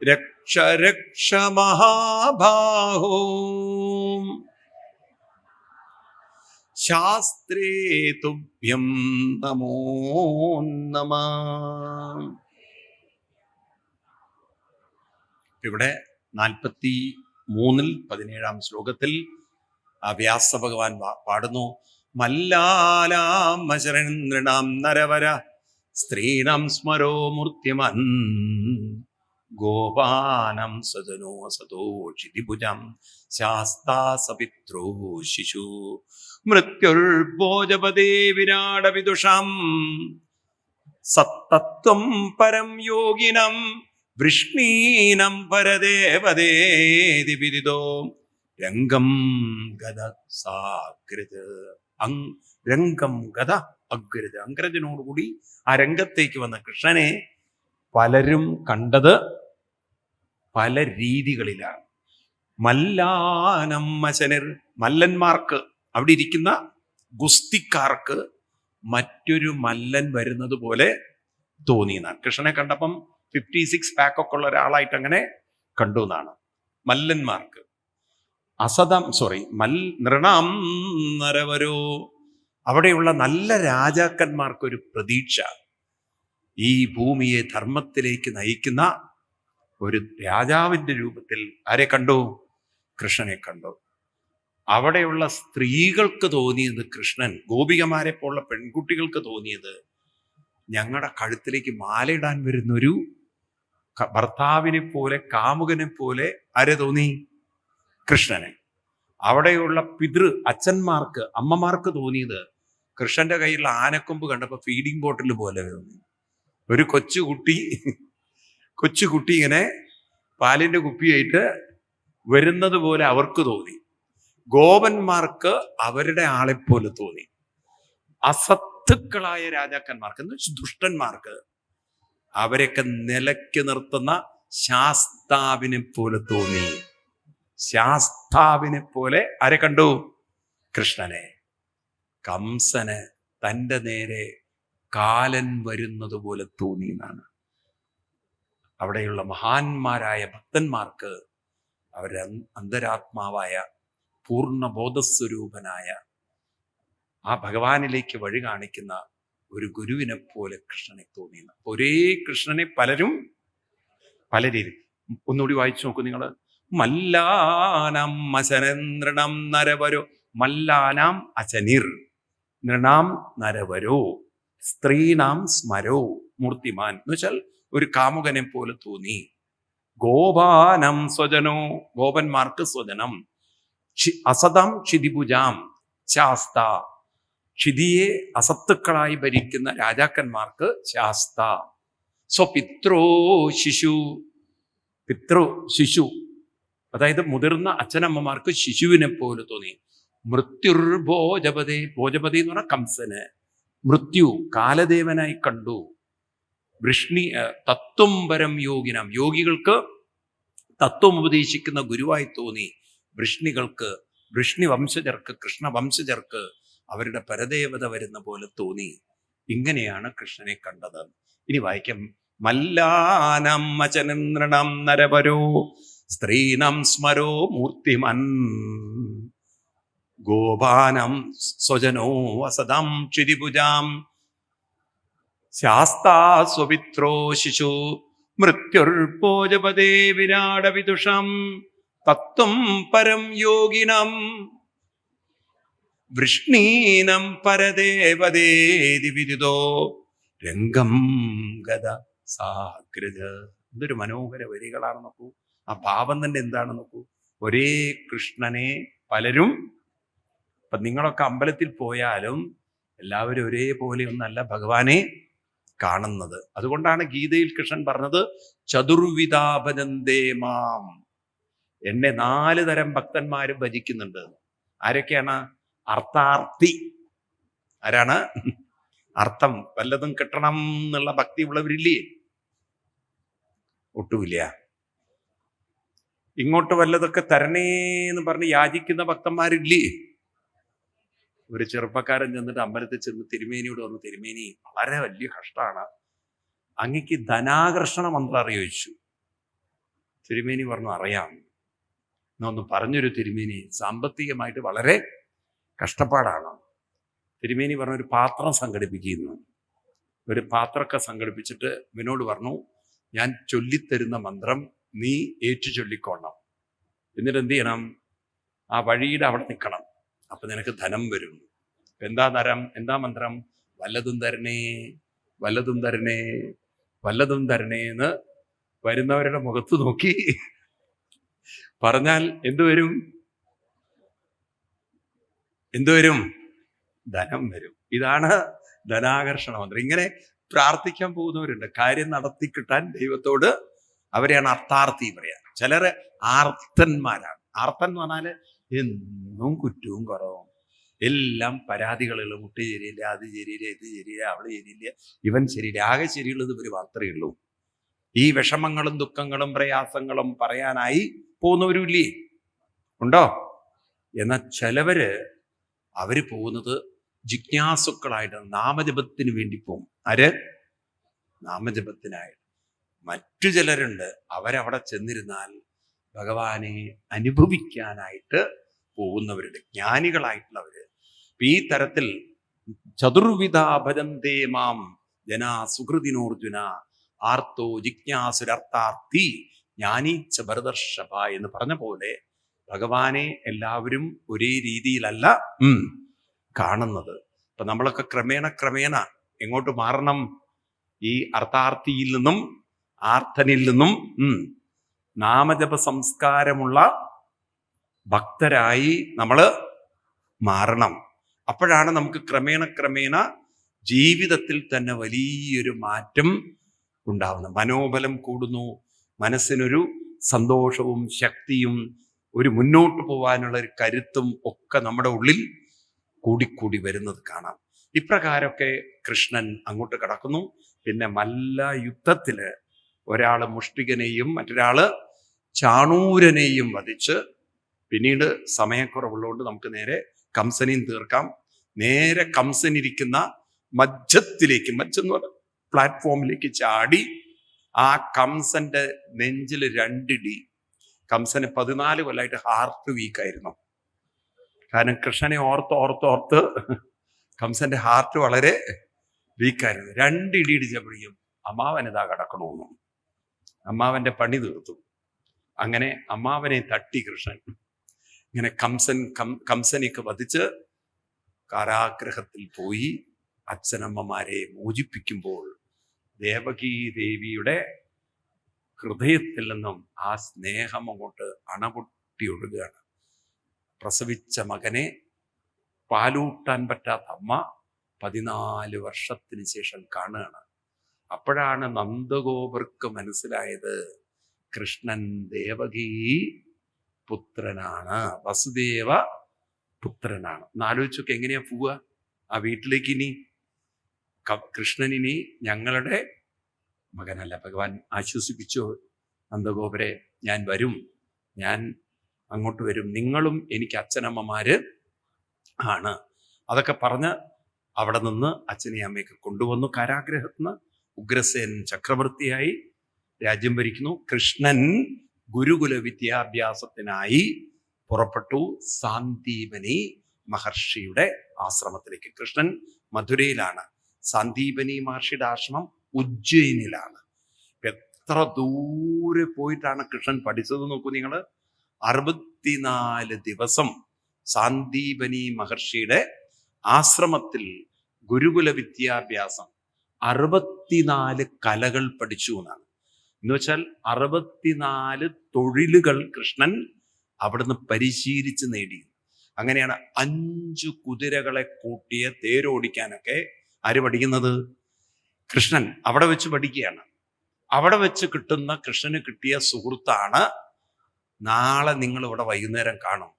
രക്ഷ രക്ഷ മഹാബാഹോ ശാസ്ത്രേ തുഭ്യം നമോ നമഃ. ഇവിടെ 43-17 ശ്ലോകത്തിൽ ആ വ്യാസഭഗവാൻ പാടുന്നു. മല്ലാലാം ശരേന്ദ്രണാം നരവര സ്ത്രീണം സ്മരോ മൂർത്തിമൻ ഗോപാനം സദനോ സതോ ക്ഷിതിഭുജം ശാസ്താ സപിത്രോ ശിശു മൃത്യുർഭോജപദേ വിരാടവിദുഷം സത്തത്വം പരം യോഗിനം വൃഷ്ണീനം പരദേവദേതി വിദിതോ രംഗം ഗദ സാഗ്രത്. രംഗം ഗദ അഗ്രത്. അഗ്രജനോടുകൂടി ആ രംഗത്തേക്ക് വന്ന കൃഷ്ണനെ പലരും കണ്ടത് പല രീതികളിലാണ്. മല്ലാനം മശനിർ, മല്ലന്മാർക്ക്, അവിടെ ഇരിക്കുന്ന ഗുസ്തിക്കാർക്ക് മറ്റൊരു മല്ലൻ വരുന്നത് പോലെ തോന്നി എന്നാണ്. കൃഷ്ണനെ കണ്ടപ്പം 56 പാക്കൊക്കെ ഉള്ള ഒരാളായിട്ട് അങ്ങനെ കണ്ടു എന്നാണ്. മല്ലന്മാർക്ക് നൃണാം നരവരോ, അവിടെയുള്ള നല്ല രാജാക്കന്മാർക്കൊരു പ്രതീക്ഷ. ഈ ഭൂമിയെ ധർമ്മത്തിലേക്ക് നയിക്കുന്ന ഒരു രാജാവിന്റെ രൂപത്തിൽ ആരെ കണ്ടു? കൃഷ്ണനെ കണ്ടു. അവിടെയുള്ള സ്ത്രീകൾക്ക് തോന്നിയത്, കൃഷ്ണൻ ഗോപികമാരെ പോലുള്ള പെൺകുട്ടികൾക്ക് തോന്നിയത്, ഞങ്ങളുടെ കഴുത്തിലേക്ക് മാലയിടാൻ വരുന്നൊരു ഭർത്താവിനെ പോലെ, കാമുകനെ പോലെ ആരെ തോന്നി? കൃഷ്ണനെ. അവിടെയുള്ള അച്ഛന്മാർക്ക്, അമ്മമാർക്ക് തോന്നിയത് കൃഷ്ണന്റെ കയ്യിലുള്ള ആനക്കൊമ്പ് കണ്ടപ്പോൾ ഫീഡിങ് ബോട്ടിൽ പോലെ തോന്നി. ഒരു കൊച്ചുകുട്ടി ഇങ്ങനെ പാലിന്റെ കുപ്പിയായിട്ട് വരുന്നത് പോലെ അവർക്ക് തോന്നി. ഗോപന്മാർക്ക് അവരുടെ ആളെപ്പോലെ തോന്നി. അസത്തുക്കളായ രാജാക്കന്മാർക്ക്, എന്ന് വെച്ചാൽ ദുഷ്ടന്മാർക്ക്, അവരെയൊക്കെ നിലയ്ക്ക് നിർത്തുന്ന ശാസ്താവിനെ പോലെ തോന്നി. ശാസ്താവിനെ പോലെ ആരെ കണ്ടു? കൃഷ്ണനെ. കംസന് തൻ്റെ നേരെ കാലൻ വരുന്നത് പോലെ തോന്നി എന്നാണ്. അവിടെയുള്ള മഹാന്മാരായ ഭക്തന്മാർക്ക് അവരുടെ അന്തരാത്മാവായ പൂർണ്ണബോധസ്വരൂപനായ ആ ഭഗവാനിലേക്ക് വഴി കാണിക്കുന്ന ഒരു ഗുരുവിനെ പോലെ കൃഷ്ണനെ തോന്നി. ഒരേ കൃഷ്ണനെ പലരും പല രീതി. ഒന്നുകൂടി വായിച്ചു നോക്കൂ നിങ്ങൾ. മല്ലാനാം അശനൃണം നരവരോ, മല്ലാനാം അശനിർ നൃണാം നരവരോ സ്ത്രീനാം സ്മരോ മൂർത്തിമാൻ, എന്ന് വെച്ചാൽ ഒരു കാമുകനെ പോലെ തോന്നി. ഗോപാനം സ്വജനോ, ഗോപന്മാർക്ക് സ്വജനം. അസതം ക്ഷിതിഭുജാം ശാസ്ത, ക്ഷിതിയെ അസത്തുക്കളായി ഭരിക്കുന്ന രാജാക്കന്മാർക്ക് ശാസ്ത. സ്വപിത്രോ ശിശു, ശിശു അതായത് മുതിർന്ന അച്ഛനമ്മമാർക്ക് ശിശുവിനെ പോലെ തോന്നി. മൃത്യുർഭോജപതേ, ഭോജപതി എന്ന് പറഞ്ഞാൽ കംസന് മൃത്യു കാലദേവനായി കണ്ടു. തത്വം പരം യോഗിനം, യോഗികൾക്ക് തത്വം ഉപദേശിക്കുന്ന ഗുരുവായി തോന്നി. വൃഷ്ണി വംശജർക്ക്, കൃഷ്ണ വംശജർക്ക് അവരുടെ പരദേവത വരുന്ന പോലെ തോന്നി. ഇങ്ങനെയാണ് കൃഷ്ണനെ കണ്ടത്. ഇനി വായിക്കാം. മല്ലാനം അചനൃണം നരവരോ സ്ത്രീണം സ്മരോ മൂർത്തിമൻ ഗോപാനം സ്വജനോ വസതം ക്ഷിതിഭുജാം ശാസ്താ സ്വപിത്രോ ശിശു മൃത്യുർഭോജപദേ വിരാടവിദുഷം തത്വം പരം യോഗിനം വൃഷ്ണീനം പരദേവദേതി വിദിതോ രംഗം ഗദ സാകൃത്. എന്തൊരു മനോഹര വരികളാണ് നോക്കൂ. ആ ഭാവം തന്നെ എന്താണ് നോക്കൂ. ഒരേ കൃഷ്ണനെ പലരും, ഇപ്പൊ നിങ്ങളൊക്കെ അമ്പലത്തിൽ പോയാലും എല്ലാവരും ഒരേപോലെ ഒന്നല്ല ഭഗവാനെ കാണുന്നത്. അതുകൊണ്ടാണ് ഗീതയിൽ കൃഷ്ണൻ പറഞ്ഞത് ചതുർവിധാഭജന്തേ മാം, എന്നെ 4 തരം ഭക്തന്മാരും ഭജിക്കുന്നുണ്ട്. ആരൊക്കെയാണ്? അർത്ഥാർത്ഥി. ആരാണ്? അർത്ഥം വല്ലതും കിട്ടണം എന്നുള്ള ഭക്തി ഉള്ളവരില്ലേ? ഒട്ടുമില്ല. ഇങ്ങോട്ട് വല്ലതൊക്കെ തരണേന്ന് പറഞ്ഞ് യാചിക്കുന്ന ഭക്തന്മാരില്ലേ? ഒരു ചെറുപ്പക്കാരൻ ചെന്നിട്ട് അമ്പലത്തിൽ ചെന്ന് തിരുമേനിയോട് വന്ന്, തിരുമേനി വളരെ വലിയ കഷ്ടമാണ്, അങ്ങക്ക് ധനാകർഷണ മന്ത്രം അറിയോ ചോദിച്ചു. തിരുമേനി പറഞ്ഞു അറിയാം. എന്നൊന്ന് പറഞ്ഞൊരു തിരുമേനി, സാമ്പത്തികമായിട്ട് വളരെ കഷ്ടപ്പാടാണ്. തിരുമേനി പറഞ്ഞു ഒരു പാത്രം സംഘടിപ്പിക്കുന്നു. ഒരു പാത്രമൊക്കെ സംഘടിപ്പിച്ചിട്ട് ഇവനോട് പറഞ്ഞു, ഞാൻ ചൊല്ലിത്തരുന്ന മന്ത്രം നീ ഏറ്റു ചൊല്ലിക്കൊള്ളണം. എന്നിട്ട് എന്ത് ചെയ്യണം? ആ വഴിയുടെ അവിടെ നിൽക്കണം. അപ്പൊ നിനക്ക് ധനം വരും. എന്താ മന്ത്രം? വല്ലതും തരണേ, വല്ലതും തരണേ, വല്ലതും തരണേ എന്ന് വരുന്നവരുടെ മുഖത്ത് നോക്കി പറഞ്ഞാൽ എന്തുവരും? ധനം വരും. ഇതാണ് ധനാകർഷണ മന്ത്രം. ഇങ്ങനെ പ്രാർത്ഥിക്കാൻ പോകുന്നവരുണ്ട്, കാര്യം നടത്തി കിട്ടാൻ ദൈവത്തോട്. അവരെയാണ് അർത്ഥാർത്ഥി പറയാ. ചിലര് ആർത്തന്മാരാണ്. ആർത്തൻ എന്ന് പറഞ്ഞാല് എന്നും കുറ്റവും കുറവും, എല്ലാം പരാതികളുള്ള, മുട്ട് ശരിയില്ല, അത് ശരിയില്ല, ഇത് ശരിയില്ല, അവള് ശരിയില്ല, ഇവൻ ശരിയില്ല, ആകെ ശരിയുള്ളത് ഇവര് മാത്രമേ ഉള്ളൂ. ഈ വിഷമങ്ങളും ദുഃഖങ്ങളും പ്രയാസങ്ങളും പറയാനായി പോകുന്നവരും ഇല്ലേ? ഉണ്ടോ? എന്നാൽ ചിലവര് അവര് പോകുന്നത് ജിജ്ഞാസുക്കളായിട്ട് നാമജപത്തിന് വേണ്ടി പോകും. ആര്? നാമജപത്തിനായിട്ട്. മറ്റു ചിലരുണ്ട്, അവരവിടെ ചെന്നിരുന്നാൽ ഭഗവാനെ അനുഭവിക്കാനായിട്ട് പോകുന്നവരുണ്ട്, ജ്ഞാനികളായിട്ടുള്ളവര്. ഈ തരത്തിൽ ചതുർവിധ ഭജന്തേ മാം ജനാ സുഹൃതിനോർജുന ആർത്തോ ജിജ്ഞാസുരർത്ഥാർത്ഥി ജ്ഞാനീച്ച ഭരതർഷഭ എന്ന് പറഞ്ഞ പോലെ ഭഗവാനെ എല്ലാവരും ഒരേ രീതിയിലല്ല കാണുന്നത്. ഇപ്പൊ നമ്മളൊക്കെ ക്രമേണ എങ്ങോട്ട് മാറണം? ഈ അർത്ഥാർത്ഥിയിൽ നിന്നും ആർത്തനിൽ നിന്നും നാമജപ സംസ്കാരമുള്ള ഭക്തരായി നമ്മൾ മാറണം. അപ്പോഴാണ് നമുക്ക് ക്രമേണ ജീവിതത്തിൽ തന്നെ വലിയൊരു മാറ്റം ഉണ്ടാവുന്നത്. മനോബലം കൂടുന്നു, മനസ്സിനൊരു സന്തോഷവും ശക്തിയും ഒരു മുന്നോട്ട് പോകാനുള്ള ഒരു കരുത്തും ഒക്കെ നമ്മുടെ ഉള്ളിൽ കൂടിക്കൂടി വരുന്നത് കാണാം. ഇപ്രകാരമൊക്കെ കൃഷ്ണൻ അങ്ങോട്ട് കടക്കുന്നു. പിന്നെ മല്ല യുദ്ധത്തില് ഒരാള് മുഷ്ടികനെയും മറ്റൊരാള് ചാണൂരനെയും വധിച്ച്, പിന്നീട് സമയക്കുറവുള്ളതുകൊണ്ട് നമുക്ക് നേരെ കംസനെയും തീർക്കാം. നേരെ കംസനിരിക്കുന്ന മജ്ജത്തിലേക്ക്, മജ്ജെന്ന് പറഞ്ഞ പ്ലാറ്റ്ഫോമിലേക്ക് ചാടി ആ കംസന്റെ നെഞ്ചിൽ 2 ഇടി. കംസന് 14 കൊല്ലമായിട്ട് ഹാർട്ട് വീക്കായിരുന്നു. കാരണം കൃഷ്ണനെ ഓർത്ത് കംസന്റെ ഹാർട്ട് വളരെ വീക്കായിരുന്നു. 2 ഇടി ഇടിച്ചപ്പോഴേക്കും അമ്മാവനിതാ കിടക്കണമെന്നു. അമ്മാവന്റെ പണി തീർത്തു. അങ്ങനെ അമ്മാവനെ തട്ടി കൃഷ്ണൻ. ഇങ്ങനെ കംസനെയൊക്കെ വധിച്ച് കാരാഗ്രഹത്തിൽ പോയി അച്ഛനമ്മമാരെ മോചിപ്പിക്കുമ്പോൾ ദേവകീ ദേവിയുടെ ഹൃദയത്തിൽ നിന്നും ആ സ്നേഹം അങ്ങോട്ട് അണപൊട്ടി ഒഴുകുകയാണ്. പ്രസവിച്ച മകനെ പാലൂട്ടാൻ പറ്റാത്ത അമ്മ 14 വർഷത്തിന് ശേഷം കാണുകയാണ്. അപ്പോഴാണ് നന്ദഗോപർക്ക് മനസ്സിലായത് കൃഷ്ണൻ ദേവകീ പുത്രനാണ്, വസുദേവ പുത്രനാണ്. എന്നാലോചിച്ചൊക്കെ എങ്ങനെയാ പോവുക ആ വീട്ടിലേക്ക്? ഇനി കൃഷ്ണനിനി ഞങ്ങളുടെ മകനല്ല. ഭഗവാൻ ആശ്വസിപ്പിച്ചു നന്ദഗോപരെ, ഞാൻ വരും, ഞാൻ അങ്ങോട്ട് വരും, നിങ്ങളും എനിക്ക് അച്ഛനമ്മമാര് ആണ്. അതൊക്കെ പറഞ്ഞ് അവിടെ നിന്ന് അച്ഛനെയും അമ്മയൊക്കെ കൊണ്ടുവന്നു. കാരാഗ്രഹത്തിന് ഉഗ്രസേൻ ചക്രവർത്തിയായി രാജ്യം ഭരിക്കുന്നു. കൃഷ്ണൻ ഗുരുകുല വിദ്യാഭ്യാസത്തിനായി പുറപ്പെട്ടു സാന്ദീപനി മഹർഷിയുടെ ആശ്രമത്തിലേക്ക്. കൃഷ്ണൻ മധുരയിലാണ്, സാന്ദീപനി മഹർഷിയുടെ ആശ്രമം ഉജ്ജയിനിലാണ്. എത്ര ദൂരെ പോയിട്ടാണ് കൃഷ്ണൻ പഠിച്ചത് നോക്കൂ നിങ്ങൾ. 64 ദിവസം സാന്ദീപനി മഹർഷിയുടെ ആശ്രമത്തിൽ ഗുരുകുല വിദ്യാഭ്യാസം, 64 കലകൾ പഠിച്ചു എന്നാണ്. എന്ന് വെച്ചാൽ 64 തൊഴിലുകൾ കൃഷ്ണൻ അവിടുന്ന് പരിശീലിച്ച് നേടി. അങ്ങനെയാണ് 5 കുതിരകളെ കൂട്ടിയ തേരോടിക്കാനൊക്കെ ആര് പഠിക്കുന്നത്? കൃഷ്ണൻ അവിടെ വെച്ച് പഠിക്കുകയാണ്. അവിടെ വെച്ച് കിട്ടുന്ന കൃഷ്ണന് കിട്ടിയ സുഹൃത്താണ് നാളെ നിങ്ങൾ ഇവിടെ വൈകുന്നേരം കാണും.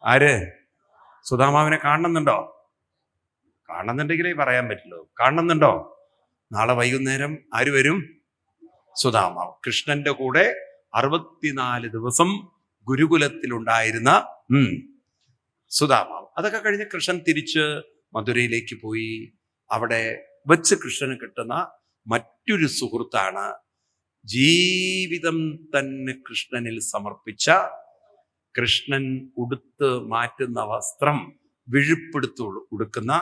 ആര്? സുധാമാവിനെ കാണുന്നുണ്ടോ? കാണുന്നുണ്ടെങ്കിലേ പറയാൻ പറ്റുള്ളൂ. കാണുന്നുണ്ടോ? നാളെ വൈകുന്നേരം ആര് വരും? സുധാമാവ്. കൃഷ്ണന്റെ കൂടെ 64 ദിവസം ഗുരുകുലത്തിലുണ്ടായിരുന്ന സുധാമാവ്. അതൊക്കെ കഴിഞ്ഞ് കൃഷ്ണൻ തിരിച്ച് മധുരയിലേക്ക് പോയി. അവിടെ വെച്ച് കൃഷ്ണന് കിട്ടുന്ന മറ്റൊരു സുഹൃത്താണ് ജീവിതം തന്നെ കൃഷ്ണനിൽ സമർപ്പിച്ച, കൃഷ്ണൻ ഉടുത്ത് മാറ്റുന്ന വസ്ത്രം വിഴുപ്പെടുത്ത് ഉടുക്കുന്ന,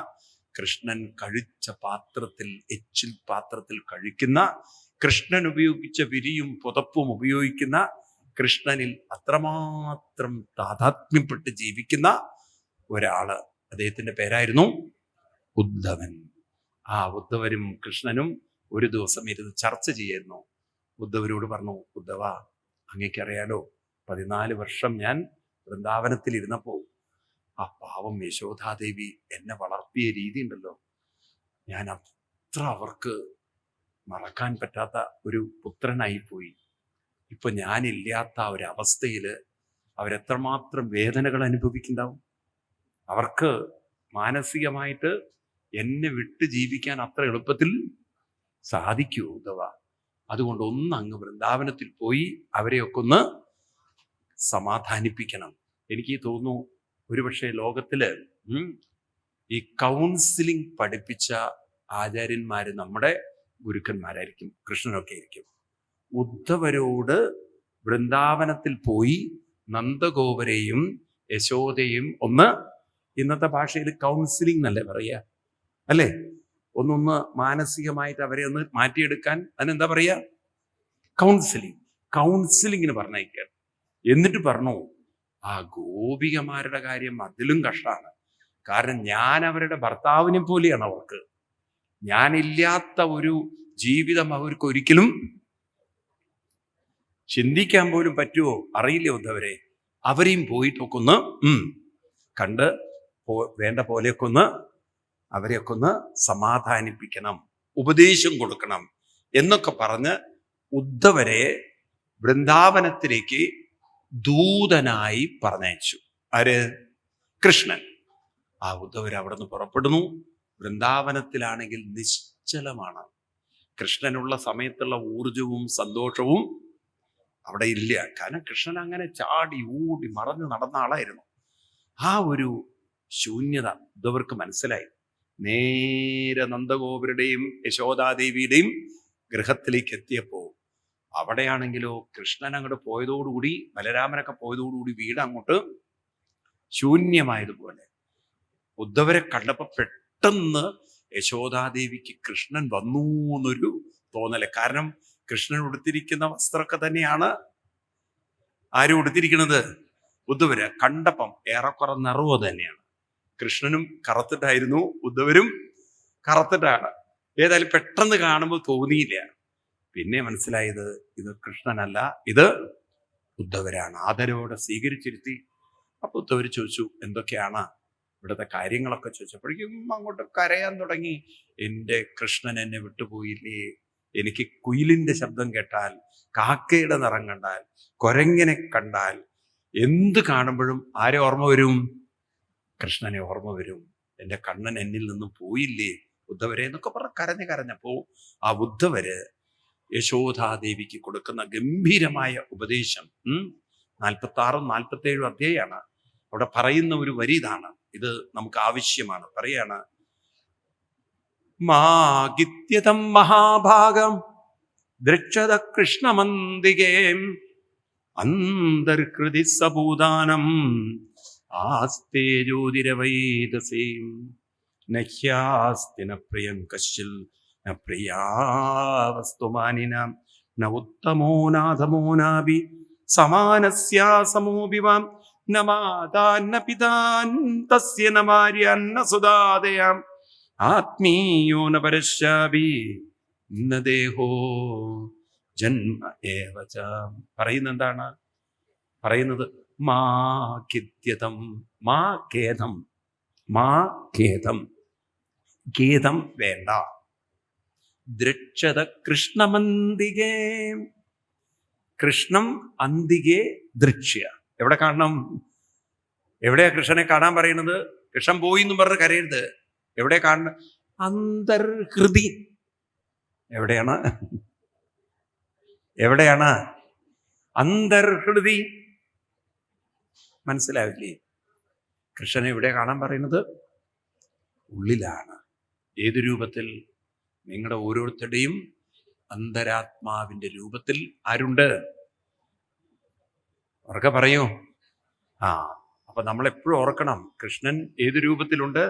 കൃഷ്ണൻ കഴിച്ച പാത്രത്തിൽ, എച്ചിൽ പാത്രത്തിൽ കഴിക്കുന്ന, കൃഷ്ണൻ ഉപയോഗിച്ച വിരിയും പുതപ്പും ഉപയോഗിക്കുന്ന, കൃഷ്ണനിൽ അത്രമാത്രം താതാത്മ്യപ്പെട്ട് ജീവിക്കുന്ന ഒരാള്. അദ്ദേഹത്തിന്റെ പേരായിരുന്നു ഉദ്ധവൻ. ആ ഉദ്ധവരും കൃഷ്ണനും ഒരു ദിവസം ഇരുന്ന് ചർച്ച ചെയ്യായിരുന്നു. ഉദ്ധവരോട് പറഞ്ഞു, ഉദ്ധവ, അങ്ങേക്കറിയാലോ 14 വർഷം ഞാൻ വൃന്ദാവനത്തിൽ ഇരുന്നപ്പോ ആ പാവം യശോദാദേവി എന്നെ വളർത്തിയ രീതി ഉണ്ടല്ലോ, ഞാൻ അത്ര അവർക്ക് മറക്കാൻ പറ്റാത്ത ഒരു പുത്രനായിപ്പോയി. ഇപ്പൊ ഞാനില്ലാത്ത ആ ഒരു അവസ്ഥയിൽ അവരെത്രമാത്രം വേദനകൾ അനുഭവിക്കുന്നുണ്ടാവും. അവർക്ക് മാനസികമായിട്ട് എന്നെ വിട്ട് ജീവിക്കാൻ അത്ര എളുപ്പത്തിൽ സാധിക്കുമോ ഉദ്ധവ? അതുകൊണ്ട് അങ്ങ് വൃന്ദാവനത്തിൽ പോയി അവരെയൊക്കെ ഒന്ന് സമാധാനിപ്പിക്കണം. എനിക്ക് തോന്നുന്നു ഒരുപക്ഷെ ലോകത്തില് ഈ കൗൺസിലിംഗ് പഠിപ്പിച്ച ആചാര്യന്മാര് നമ്മുടെ ഗുരുക്കന്മാരായിരിക്കും, കൃഷ്ണനൊക്കെ ആയിരിക്കും. ഉദ്ധവരോട് വൃന്ദാവനത്തിൽ പോയി നന്ദഗോപരെയും യശോദയും ഒന്ന്, ഇന്നത്തെ ഭാഷയിൽ കൗൺസിലിംഗ് എന്നല്ലേ പറയുക, അല്ലേ? ഒന്നൊന്ന് മാനസികമായിട്ട് അവരെ ഒന്ന് മാറ്റിയെടുക്കാൻ അതിനെന്താ പറയുക? കൗൺസിലിങ്ങിന് പറഞ്ഞയക്കുകയാണ്. എന്നിട്ട് പറഞ്ഞു, ആ ഗോപികമാരുടെ കാര്യം അതിലും കഷ്ടമാണ്. കാരണം ഞാൻ അവരുടെ ഭർത്താവിനെ പോലെയാണ് അവർക്ക്. ഞാനില്ലാത്ത ഒരു ജീവിതം അവർക്ക് ഒരിക്കലും ചിന്തിക്കാൻ പോലും പറ്റുമോ അറിയില്ല ഉദ്ധവരെ. അവരെയും പോയിട്ടൊക്കെ ഒന്ന് കണ്ട് വേണ്ട പോലെയൊക്കെ ഒന്ന് അവരെയൊക്കെ ഒന്ന് സമാധാനിപ്പിക്കണം, ഉപദേശം കൊടുക്കണം എന്നൊക്കെ പറഞ്ഞ് ഉദ്ധവരെ വൃന്ദാവനത്തിലേക്ക് ദൂതനായി പറഞ്ഞയച്ചു. ആര്? കൃഷ്ണൻ. ആ ഉദ്ധവർ അവിടെ നിന്ന് പുറപ്പെടുന്നു. വൃന്ദാവനത്തിലാണെങ്കിൽ നിശ്ചലമാണ്. കൃഷ്ണനുള്ള സമയത്തുള്ള ഊർജവും സന്തോഷവും അവിടെ ഇല്ല. കാരണം കൃഷ്ണൻ അങ്ങനെ ചാടി ഓടി മറഞ്ഞു നടന്ന ആളായിരുന്നു. ആ ഒരു ശൂന്യത ഉദ്ധവർക്ക് മനസ്സിലായി. നേരെ നന്ദഗോപരുടെയും യശോദാദേവിയുടെയും ഗൃഹത്തിലേക്ക് എത്തിയപ്പോ അവിടെയാണെങ്കിലോ കൃഷ്ണൻ അങ്ങോട്ട് പോയതോടുകൂടി, ബലരാമനൊക്കെ പോയതോടുകൂടി വീട് അങ്ങോട്ട് ശൂന്യമായതുപോലെ. ഉദ്ധവരെ കണ്ടപ്പോ പെട്ടെന്ന് യശോദാദേവിക്ക് കൃഷ്ണൻ വന്നു എന്നൊരു തോന്നല്. കാരണം കൃഷ്ണൻ ഉടുത്തിരിക്കുന്ന വസ്ത്രമൊക്കെ തന്നെയാണ് ആരും ഉടുത്തിരിക്കുന്നത്. ഉദ്ധവര് കണ്ടപ്പം ഏറെക്കുറെ നിറവ് തന്നെയാണ്. കൃഷ്ണനും കറുത്തിട്ടായിരുന്നു, ഉദ്ധവരും കറുത്തിട്ടാണ്. ഏതായാലും പെട്ടെന്ന് കാണുമ്പോൾ തോന്നിയില്ല. പിന്നെ മനസ്സിലായത് ഇത് കൃഷ്ണനല്ല, ഇത് ഉദ്ധവരാണ്. ആദരവോടെ സ്വീകരിച്ചിരുത്തി. അപ്പൊ ഉദ്ധവർ ചോദിച്ചു, എന്തൊക്കെയാണ് ഇവിടുത്തെ കാര്യങ്ങളൊക്കെ ചോദിച്ചപ്പോഴേക്കും അങ്ങോട്ട് കരയാൻ തുടങ്ങി. എൻ്റെ കൃഷ്ണൻ എന്നെ വിട്ടുപോയില്ലേ, എനിക്ക് കുയിലിന്റെ ശബ്ദം കേട്ടാൽ, കാക്കയുടെ നിറം കണ്ടാൽ, കുരങ്ങനെ കണ്ടാൽ, എന്ത് കാണുമ്പോഴും ആരെ ഓർമ്മ വരും? കൃഷ്ണനെ ഓർമ്മ വരും. എൻ്റെ കണ്ണൻ എന്നിൽ നിന്നും പോയില്ലേ ഉദ്ധവരെ എന്നൊക്കെ പറഞ്ഞ് കരഞ്ഞപ്പോ ആ ഉദ്ധവര് യശോദാദേവിക്ക് കൊടുക്കുന്ന ഗംഭീരമായ ഉപദേശം 46, 47 അധ്യായമാണ്. അവിടെ പറയുന്ന ഒരു വരി ഇതാണ്. ഇത് നമുക്ക് ആവശ്യമാണ്. പറയാണ്, മാഗിത്യതം മഹാഭാഗം ദൃക്ഷത കൃഷ്ണമന്തികേ അന്തർകൃതി സഭൂതാനം ആസ്തേ ജ്യോതിരവൈദസീം നഹ്യാസ്തി ന പ്രിയം കശ്ചിൽ ന പ്രിയാവസ്തുമാനിനാം ന ഉത്തമോ നാഥമോ നാഭി സമാനസ്യാ സമോഭിവാം ന മാതാൻ ന പിതാൻ തസ്യ ന ഭാര്യാൻ ന സുദാദയാം ആത്മീയോ ന പരശ്യാഭി ന ദേഹോ ജന്മ ഏവച. പറയുന്നത് എന്താണ്? പറയുന്നത് മാ ഖിദ്യതം, മാ ഖേദം, മാ ഖേദം, ഖേദം വേണ്ട. ദൃക്ഷത കൃഷ്ണമന്തികേ, കൃഷ്ണം അന്തികേ ദൃക്ഷ്യ. എവിടെ കാണണം? എവിടെയാ കൃഷ്ണനെ കാണാൻ പറയുന്നത്? കൃഷ്ണൻ പോയി എന്നും പറഞ്ഞ് കരയരുത്. എവിടെ കാണുന്ന? അന്തർഹൃതി. എവിടെയാണ്? എവിടെയാണ് അന്തർഹൃതി? മനസ്സിലാവില്ലേ? കൃഷ്ണനെ എവിടെ കാണാൻ പറയുന്നത്? ഉള്ളിലാണ്. ഏത് രൂപത്തിൽ? നിങ്ങളുടെ ഓരോരുത്തരുടെയും അന്തരാത്മാവിന്റെ രൂപത്തിൽ ആരുണ്ട്? ഉറക്കെ പറയൂ. അപ്പൊ നമ്മൾ എപ്പോഴും ഓർക്കണം, കൃഷ്ണൻ ഏത് രൂപത്തിലുണ്ട്?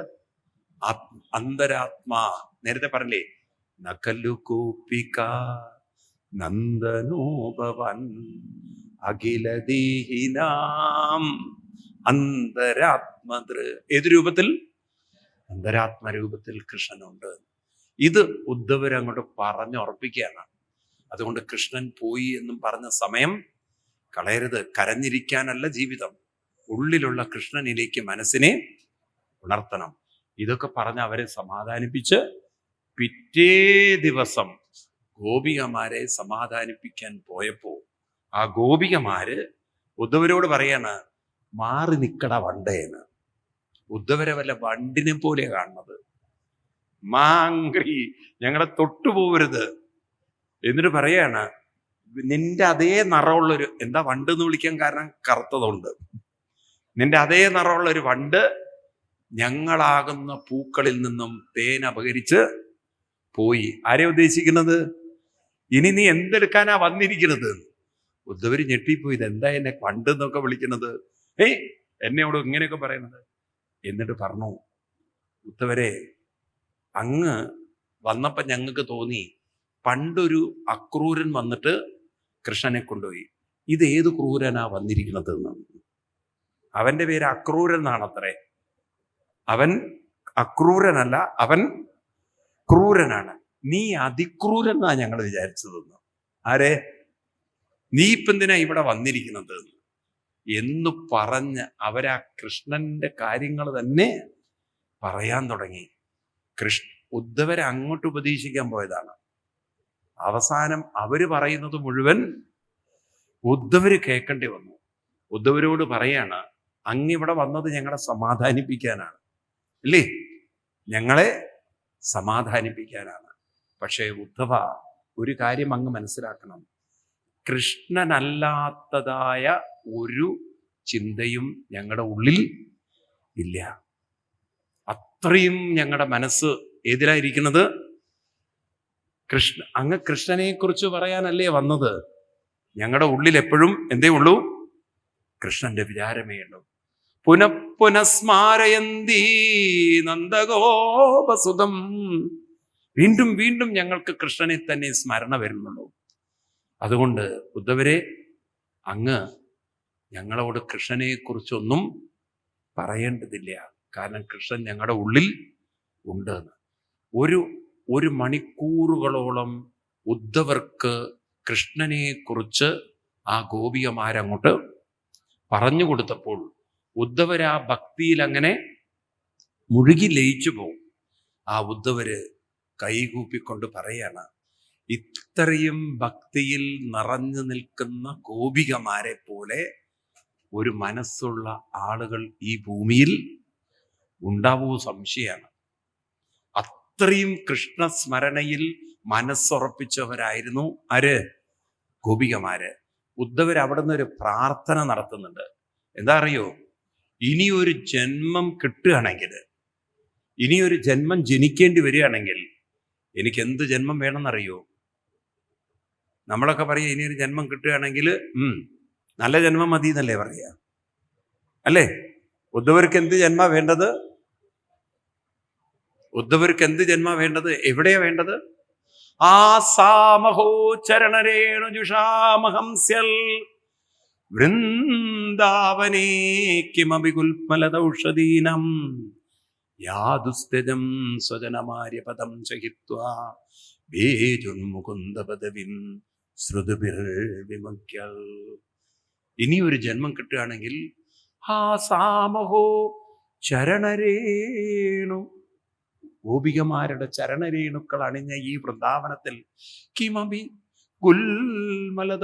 അന്തരാത്മാ. നേരത്തെ പറഞ്ഞില്ലേ, നഖലു കൂപ്പിക നന്ദനോപവൻ അഖിലദേഹിനാം അന്തരാത്മതൃ. ഏത് രൂപത്തിൽ? അന്തരാത്മരൂപത്തിൽ കൃഷ്ണനുണ്ട്. ഇത് ഉദ്ധവരങ്ങോട്ട് പറഞ്ഞുറപ്പിക്കുകയാണ്. അതുകൊണ്ട് കൃഷ്ണൻ പോയി എന്നും പറഞ്ഞ സമയം കളയരുത്. കരഞ്ഞിരിക്കാനല്ല ജീവിതം, ഉള്ളിലുള്ള കൃഷ്ണനിലേക്ക് മനസ്സിനെ ഉണർത്തണം. ഇതൊക്കെ പറഞ്ഞ് അവരെ സമാധാനിപ്പിച്ച് പിറ്റേ ദിവസം ഗോപികമാരെ സമാധാനിപ്പിക്കാൻ പോയപ്പോ ആ ഗോപികമാര് ഉദ്ധവരോട് പറയാണ്, മാറി നിക്കട വണ്ടേന്ന്. ഉദ്ധവരെ വല്ല വണ്ടിനെ പോലെ കാണുന്നത്. മാങ്കി, ഞങ്ങളെ തൊട്ടുപോകരുത്. എന്നിട്ട് പറയാണ്, നിന്റെ അതേ നിറമുള്ളൊരു, എന്താ വണ്ട് എന്ന് വിളിക്കാൻ കാരണം? കറുത്തതുണ്ട്. നിന്റെ അതേ നിറമുള്ളൊരു വണ്ട് ഞങ്ങളാകുന്ന പൂക്കളിൽ നിന്നും തേൻ അപഹരിച്ച് പോയി. ആരെ ഉദ്ദേശിക്കുന്നത്? ഇനി നീ എന്തെടുക്കാനാ വന്നിരിക്കുന്നത്? ഉദ്ധവര് ഞെട്ടിപ്പോയി. ഇതെന്താ എന്നെ വണ്ട് എന്നൊക്കെ വിളിക്കുന്നത്? എന്നോട് ഇങ്ങനെയൊക്കെ പറയുന്നത്? എന്നിട്ട് പറഞ്ഞു, ഉദ്ധവരെ, അങ്ങ് വന്നപ്പോ ഞങ്ങൾക്ക് തോന്നി പണ്ടൊരു അക്രൂരൻ വന്നിട്ട് കൃഷ്ണനെ കൊണ്ടുപോയി. ഇത് ഏത് ക്രൂരനാ വന്നിരിക്കുന്നത് എന്ന്. അവന്റെ പേര് അക്രൂരൻ എന്നാണത്രേ. അവൻ അക്രൂരനല്ല, അവൻ ക്രൂരനാണ്. നീ അതിക്രൂരൻ എന്നാ ഞങ്ങൾ വിചാരിച്ചതെന്ന്. ആരെ? നീ ഇപ്പം എന്തിനാ ഇവിടെ വന്നിരിക്കുന്നത് എന്ന് പറഞ്ഞ് അവരാ കൃഷ്ണന്റെ കാര്യങ്ങൾ തന്നെ പറയാൻ തുടങ്ങി. ഉദ്ധവരെ അങ്ങോട്ട് ഉപദേശിക്കാൻ പോയതാണ്. അവസാനം അവര് പറയുന്നത് മുഴുവൻ ഉദ്ധവര് കേൾക്കേണ്ടി വന്നു. ഉദ്ധവരോട് പറയാണ്, അങ്ങിവിടെ വന്നത് ഞങ്ങളെ സമാധാനിപ്പിക്കാനാണ്, അല്ലേ? ഞങ്ങളെ സമാധാനിപ്പിക്കാനാണ്. പക്ഷേ ഉദ്ധവ, ഒരു കാര്യം അങ്ങ് മനസ്സിലാക്കണം, കൃഷ്ണനല്ലാത്തതായ ഒരു ചിന്തയും ഞങ്ങളുടെ ഉള്ളിൽ ഇല്ല. അത്രയും ഞങ്ങളുടെ മനസ്സ് ഏതിലായിരിക്കുന്നത്? അങ്ങ് കൃഷ്ണനെ കുറിച്ച് പറയാനല്ലേ വന്നത്? ഞങ്ങളുടെ ഉള്ളിൽ എപ്പോഴും എന്തേ ഉള്ളൂ? കൃഷ്ണന്റെ വിചാരമേ ഉള്ളൂ. പുനഃസ്മാരയന്തി നന്ദഗോപസുതം. വീണ്ടും വീണ്ടും ഞങ്ങൾക്ക് കൃഷ്ണനെ തന്നെ സ്മരണ വരുന്നുള്ളൂ. അതുകൊണ്ട് ഉദ്ധവരെ, അങ്ങ് ഞങ്ങളോട് കൃഷ്ണനെ കുറിച്ചൊന്നും പറയേണ്ടതില്ല. കാരണം കൃഷ്ണൻ ഞങ്ങളുടെ ഉള്ളിൽ ഉണ്ട്. ഒരു മണിക്കൂറുകളോളം ഉദ്ധവർക്ക് കൃഷ്ണനെ കുറിച്ച് ആ ഗോപികമാരങ്ങോട്ട് പറഞ്ഞു കൊടുത്തപ്പോൾ ഉദ്ധവർ ആ ഭക്തിയിൽ അങ്ങനെ മുഴുകി ലയിച്ചു പോകും. ആ ഉദ്ധവര് കൈകൂപ്പിക്കൊണ്ട് പറയാണ്, ഇത്രയും ഭക്തിയിൽ നിറഞ്ഞു നിൽക്കുന്ന ഗോപികമാരെ പോലെ ഒരു മനസ്സുള്ള ആളുകൾ ഈ ഭൂമിയിൽ ഉണ്ടാവൂ സംശയമാണ്. അത്രയും കൃഷ്ണസ്മരണയിൽ മനസ്സുറപ്പിച്ചവരായിരുന്നു ആര്? ഗോപികമാര്. ഉദ്ധവർ അവിടെ നിന്ന് ഒരു പ്രാർത്ഥന നടത്തുന്നുണ്ട്. എന്താ അറിയോ? ഇനിയൊരു ജന്മം കിട്ടുകയാണെങ്കിൽ, ഇനിയൊരു ജന്മം ജനിക്കേണ്ടി വരികയാണെങ്കിൽ എനിക്ക് എന്ത് ജന്മം വേണമെന്നറിയോ? നമ്മളൊക്കെ പറയുക, ഇനിയൊരു ജന്മം കിട്ടുകയാണെങ്കിൽ നല്ല ജന്മം മതി എന്നല്ലേ പറയുക, അല്ലേ? ഉദ്ധവർക്ക് എന്ത് ജന്മ വേണ്ടത്? ഉദ്ധവർക്ക് എന്ത് ജന്മ വേണ്ടത്? എവിടെയാ വേണ്ടത്? ആസാമഹോ ചരണരേണു ജുഷാമഹംസ്യൽ വൃന്ദാവനേ കിമപി കുൽമലദൗഷധീനം യാദുസ്ഥിതം സ്വജനമാര്യപദം ചഹിത്വാ ബേജുന്മുകുന്ദപദവിം ശ്രുതിഭിർവിമുഖ്യൽ. ഇനിയൊരു ജന്മം കിട്ടുകയാണെങ്കിൽ ആസാമഹോ ചരണരേണു, ഗോപികമാരുടെ ചരണരേണുക്കൾ അണിഞ്ഞ ഈ വൃന്ദാവനത്തിൽ കിമപി കുൽമലദൗഷധീനം,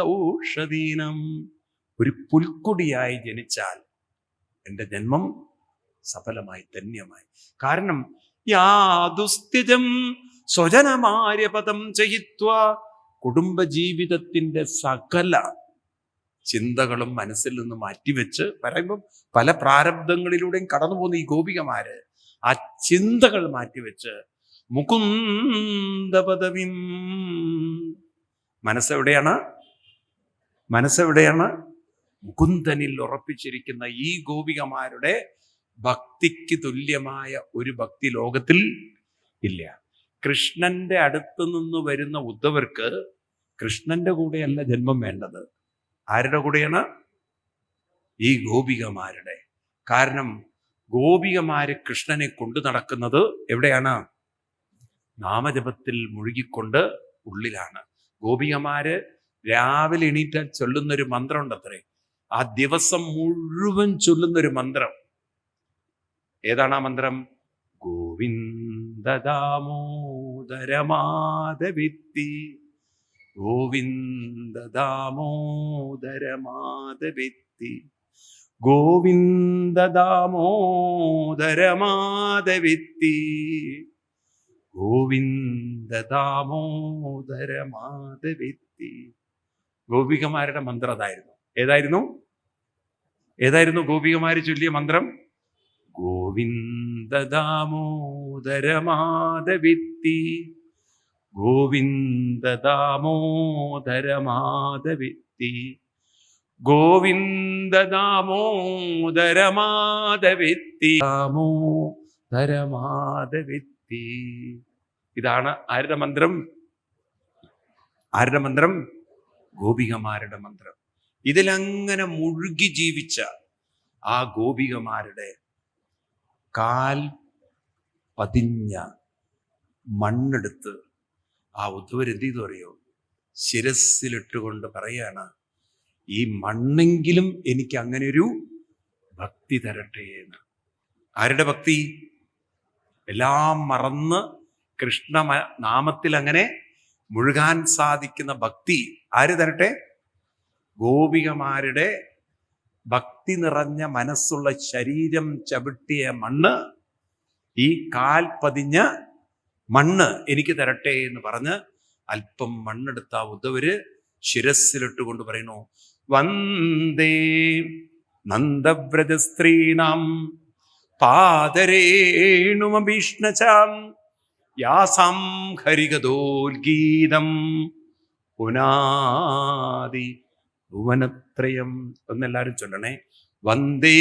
ഒരു പുൽക്കൊടിയായി ജനിച്ചാൽ എൻ്റെ ജന്മം സഫലമായി, ധന്യമായി. കാരണം യാദുസ്ഥിതം സ്വജനമാര്യപദം ചയിത്വ. കുടുംബജീവിതത്തിന്റെ സകല ചിന്തകളും മനസ്സിൽ നിന്ന് മാറ്റിവെച്ച്, പറയുമ്പം പല പ്രാരബ്ധങ്ങളിലൂടെയും കടന്നു പോകുന്ന ഈ ഗോപികമാര് ആ ചിന്തകൾ മാറ്റിവെച്ച് മുകുന്ദ പദവിം, മനസ്സെവിടെയാണ്? മുകുന്ദനിൽ ഉറപ്പിച്ചിരിക്കുന്ന ഈ ഗോപികമാരുടെ ഭക്തിക്ക് തുല്യമായ ഒരു ഭക്തി ലോകത്തിൽ ഇല്ല. കൃഷ്ണന്റെ അടുത്ത് നിന്ന് വരുന്ന ഉദ്ധവർക്ക് കൃഷ്ണന്റെ കൂടെയല്ല ജന്മം വേണ്ടത്. ആരുടെ കൂടെയാണ്? ഈ ഗോപികമാരുടെ. കാരണം ഗോപികമാര് കൃഷ്ണനെ കൊണ്ടു നടക്കുന്നത് എവിടെയാണ്? നാമജപത്തിൽ മുഴുകിക്കൊണ്ട് ഉള്ളിലാണ്. ഗോപികമാര് രാവിലെ എണീറ്റാൽ ചൊല്ലുന്നൊരു മന്ത്രം ഉണ്ടത്രേ. ആ ദിവസം മുഴുവൻ ചൊല്ലുന്നൊരു മന്ത്രം. ഏതാണ് ആ മന്ത്രം? ഗോവിന്ദ ദാമോദര മാധവിത്തി, ഗോവിന്ദ ദാമോദര മാധവിത്തി, ഗോവിന്ദ ദാമോദര മാധവിത്തി, ഗോവിന്ദ ദാമോദര മാധവിത്തി. ഗോപികമാരുടെ മന്ത്രം അതായിരുന്നു. ഏതായിരുന്നു ഗോപികമാര് ചൊല്ലിയ മന്ത്രം? ഗോവിന്ദ ദാമോദര മാധവിത്തി, ഗോവിന്ദ ദാമോദര മാധവിത്തി, ഗോവിന്ദ ദാമോദര മാധവിത്തി, ദാമോദര മാധവിത്തി. ഇതാണ് ആരുടെ മന്ത്രം? ഗോപികമാരുടെ മന്ത്രം. ഇതിലങ്ങനെ മുഴുകി ജീവിച്ച ആ ഗോപികമാരുടെ കാൽ പതിഞ്ഞ മണ്ണെടുത്ത് ആ ഉദ്ധവർ എന്ത് ചെയ്തു അറിയോ? ശിരസ്സിലിട്ടുകൊണ്ട് പറയാണ്, ഈ മണ്ണെങ്കിലും എനിക്ക് അങ്ങനെ ഒരു ഭക്തി തരട്ടെ എന്ന്. ആരുടെ ഭക്തി? എല്ലാം മറന്ന് കൃഷ്ണ നാമത്തിൽ അങ്ങനെ മുഴുകാൻ സാധിക്കുന്ന ഭക്തി ആര് തരട്ടെ? ഗോപികമാരുടെ ഭക്തി നിറഞ്ഞ മനസ്സുള്ള ശരീരം ചവിട്ടിയ മണ്ണ്, ഈ കാൽ പതിഞ്ഞ മണ്ണ് എനിക്ക് തരട്ടെ എന്ന് പറഞ്ഞ് അല്പം മണ്ണെടുത്ത ഉദ്ധവര് ശിരസ്സിലിട്ടുകൊണ്ട് പറയുന്നു, വന്ദേ നന്ദവ്രജസ്ത്രീണാം പാദരേണുമഭീഷ്ണചാം യാസാം ഹരിഗതോൽഗീതം പുനാദി ഭുവനത്രയം. എന്നെല്ലാരും ചൊല്ലണേ. വന്ദേ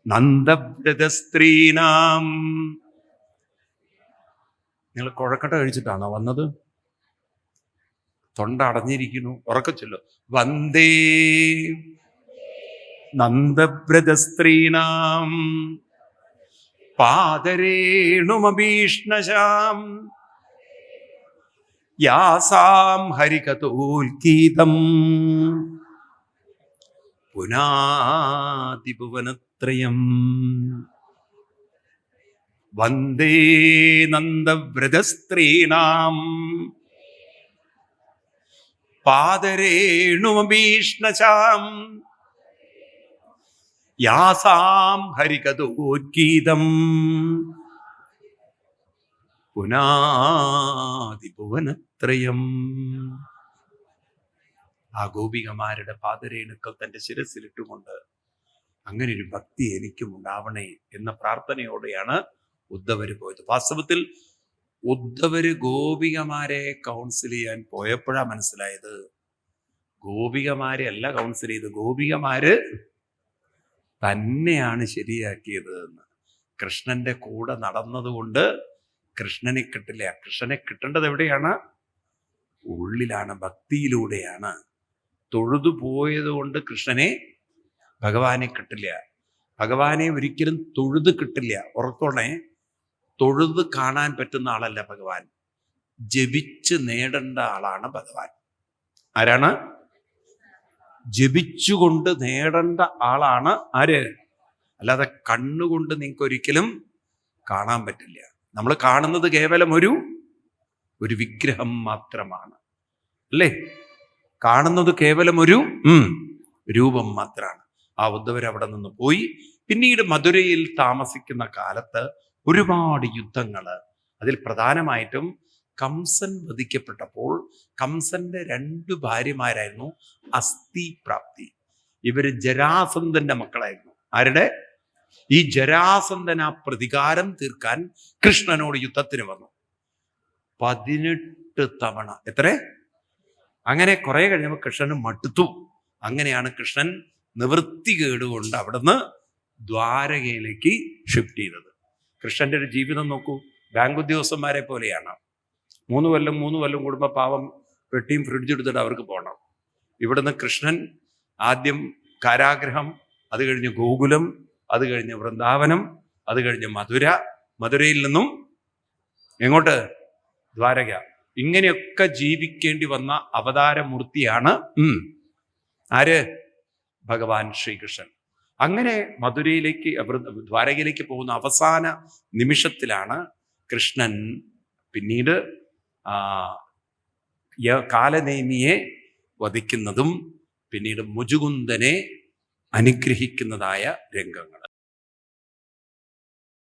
നന്ദവ്രജസ്ത്രീണാം. നിങ്ങൾ കുഴക്കട്ട കഴിച്ചിട്ടാണോ വന്നത്? തൊണ്ട അടഞ്ഞിരിക്കുന്നു, ഉറക്കച്ചൊല്ലോ. വന്ദേ നന്ദവ്രജസ്ത്രീണാം പാദരേണുമഭീഷ്ണശാം യാസാം ഹരികഥോൽഗീതം പുനാതിഭുവനത്രയം. വന്ദേ നന്ദവ്രജസ്ത്രീണാം പാദരേണുമഭീഷ്ണശാം യാസാം ഹരികഥോൽഗീതം പുനാതിഭുവനത്രയം. ആ ഗോപികമാരുടെ പാദരേണുക്കൾ തന്റെ ശിരസിലിട്ടുകൊണ്ട് അങ്ങനെ ഒരു ഭക്തി എനിക്കും ഉണ്ടാവണേ എന്ന പ്രാർത്ഥനയോടെയാണ് ഉദ്ധവര് പോയത്. വാസ്തവത്തിൽ ഉദ്ധവര് ഗോപികമാരെ കൗൺസിൽ ചെയ്യാൻ പോയപ്പോഴാ മനസ്സിലായത്, ഗോപികമാരെ അല്ല കൗൺസിൽ ചെയ്ത്, ഗോപികമാര് തന്നെയാണ് ശരിയാക്കിയത് എന്ന്. കൃഷ്ണന്റെ കൂടെ നടന്നതുകൊണ്ട് കൃഷ്ണനെ കിട്ടില്ല. കൃഷ്ണനെ കിട്ടേണ്ടത് എവിടെയാണ്? ഉള്ളിലാണ്, ഭക്തിയിലൂടെയാണ്. തൊഴുതു പോയത് കൊണ്ട് കൃഷ്ണനെ, ഭഗവാനെ കിട്ടില്ല. ഭഗവാനെ ഒരിക്കലും തൊഴുത് കിട്ടില്ല. ഓർത്തോണേ, തൊഴുത് കാണാൻ പറ്റുന്ന ആളല്ല ഭഗവാൻ. ജപിച്ച് നേടേണ്ട ആളാണ് ഭഗവാൻ. ആരാണ്? ജപിച്ചുകൊണ്ട് നേടേണ്ട ആളാണ് ആര്? അല്ലാതെ കണ്ണുകൊണ്ട് നിങ്ങൾക്ക് ഒരിക്കലും കാണാൻ പറ്റില്ല. നമ്മൾ കാണുന്നത് കേവലം ഒരു വിഗ്രഹം മാത്രമാണ്, അല്ലേ? കാണുന്നത് കേവലം ഒരു രൂപം മാത്രമാണ്. ആ ഉദ്ധവർ അവിടെ നിന്ന് പോയി പിന്നീട് മധുരയിൽ താമസിക്കുന്ന കാലത്ത് ഒരുപാട് യുദ്ധങ്ങൾ, അതിൽ പ്രധാനമായിട്ടും കംസൻ വധിക്കപ്പെട്ടപ്പോൾ കംസന്റെ 2 ഭാര്യമാരായിരുന്നു അസ്ഥി പ്രാപ്തി. ഇവര് ജരാസന്ധന്റെ മക്കളായിരുന്നു. ആരുടെ? ഈ ജരാസന്ധൻ ആ പ്രതികാരം തീർക്കാൻ കൃഷ്ണനോട് യുദ്ധത്തിന് വന്നു. 18 തവണ. എത്ര? അങ്ങനെ കുറെ കഴിഞ്ഞപ്പോൾ കൃഷ്ണന് മടുത്തു. അങ്ങനെയാണ് കൃഷ്ണൻ നിവൃത്തി കേടുകൊണ്ട് അവിടുന്ന് ദ്വാരകയിലേക്ക് ഷിഫ്റ്റ് ചെയ്തത്. കൃഷ്ണന്റെ ഒരു ജീവിതം നോക്കൂ. ബാങ്ക് ഉദ്യോഗസ്ഥന്മാരെ പോലെയാണ്. 3 കൊല്ലം കൂടുമ്പോൾ പാവം പെട്ടിയും ഫ്രിഡ്ജ് എടുത്തിട്ട് അവർക്ക് പോകണം. ഇവിടുന്ന് കൃഷ്ണൻ ആദ്യം കാരാഗ്രഹം, അത് കഴിഞ്ഞ് ഗോകുലം, അത് കഴിഞ്ഞ് വൃന്ദാവനം, അത് കഴിഞ്ഞ് മധുര, മധുരയിൽ നിന്നും എങ്ങോട്ട്? ദ്വാരക. ഇങ്ങനെയൊക്കെ ജീവിക്കേണ്ടി വന്ന അവതാരമൂർത്തിയാണ് ആര്? ഭഗവാൻ ശ്രീകൃഷ്ണൻ. അങ്ങനെ മധുരയിലേക്ക് ദ്വാരകയിലേക്ക് പോകുന്ന അവസാന നിമിഷത്തിലാണ് കൃഷ്ണൻ പിന്നീട് കാലനേമിയെ വധിക്കുന്നതും പിന്നീട് മുചുകുന്ദനെ അനുഗ്രഹിക്കുന്നതായ രംഗങ്ങൾ.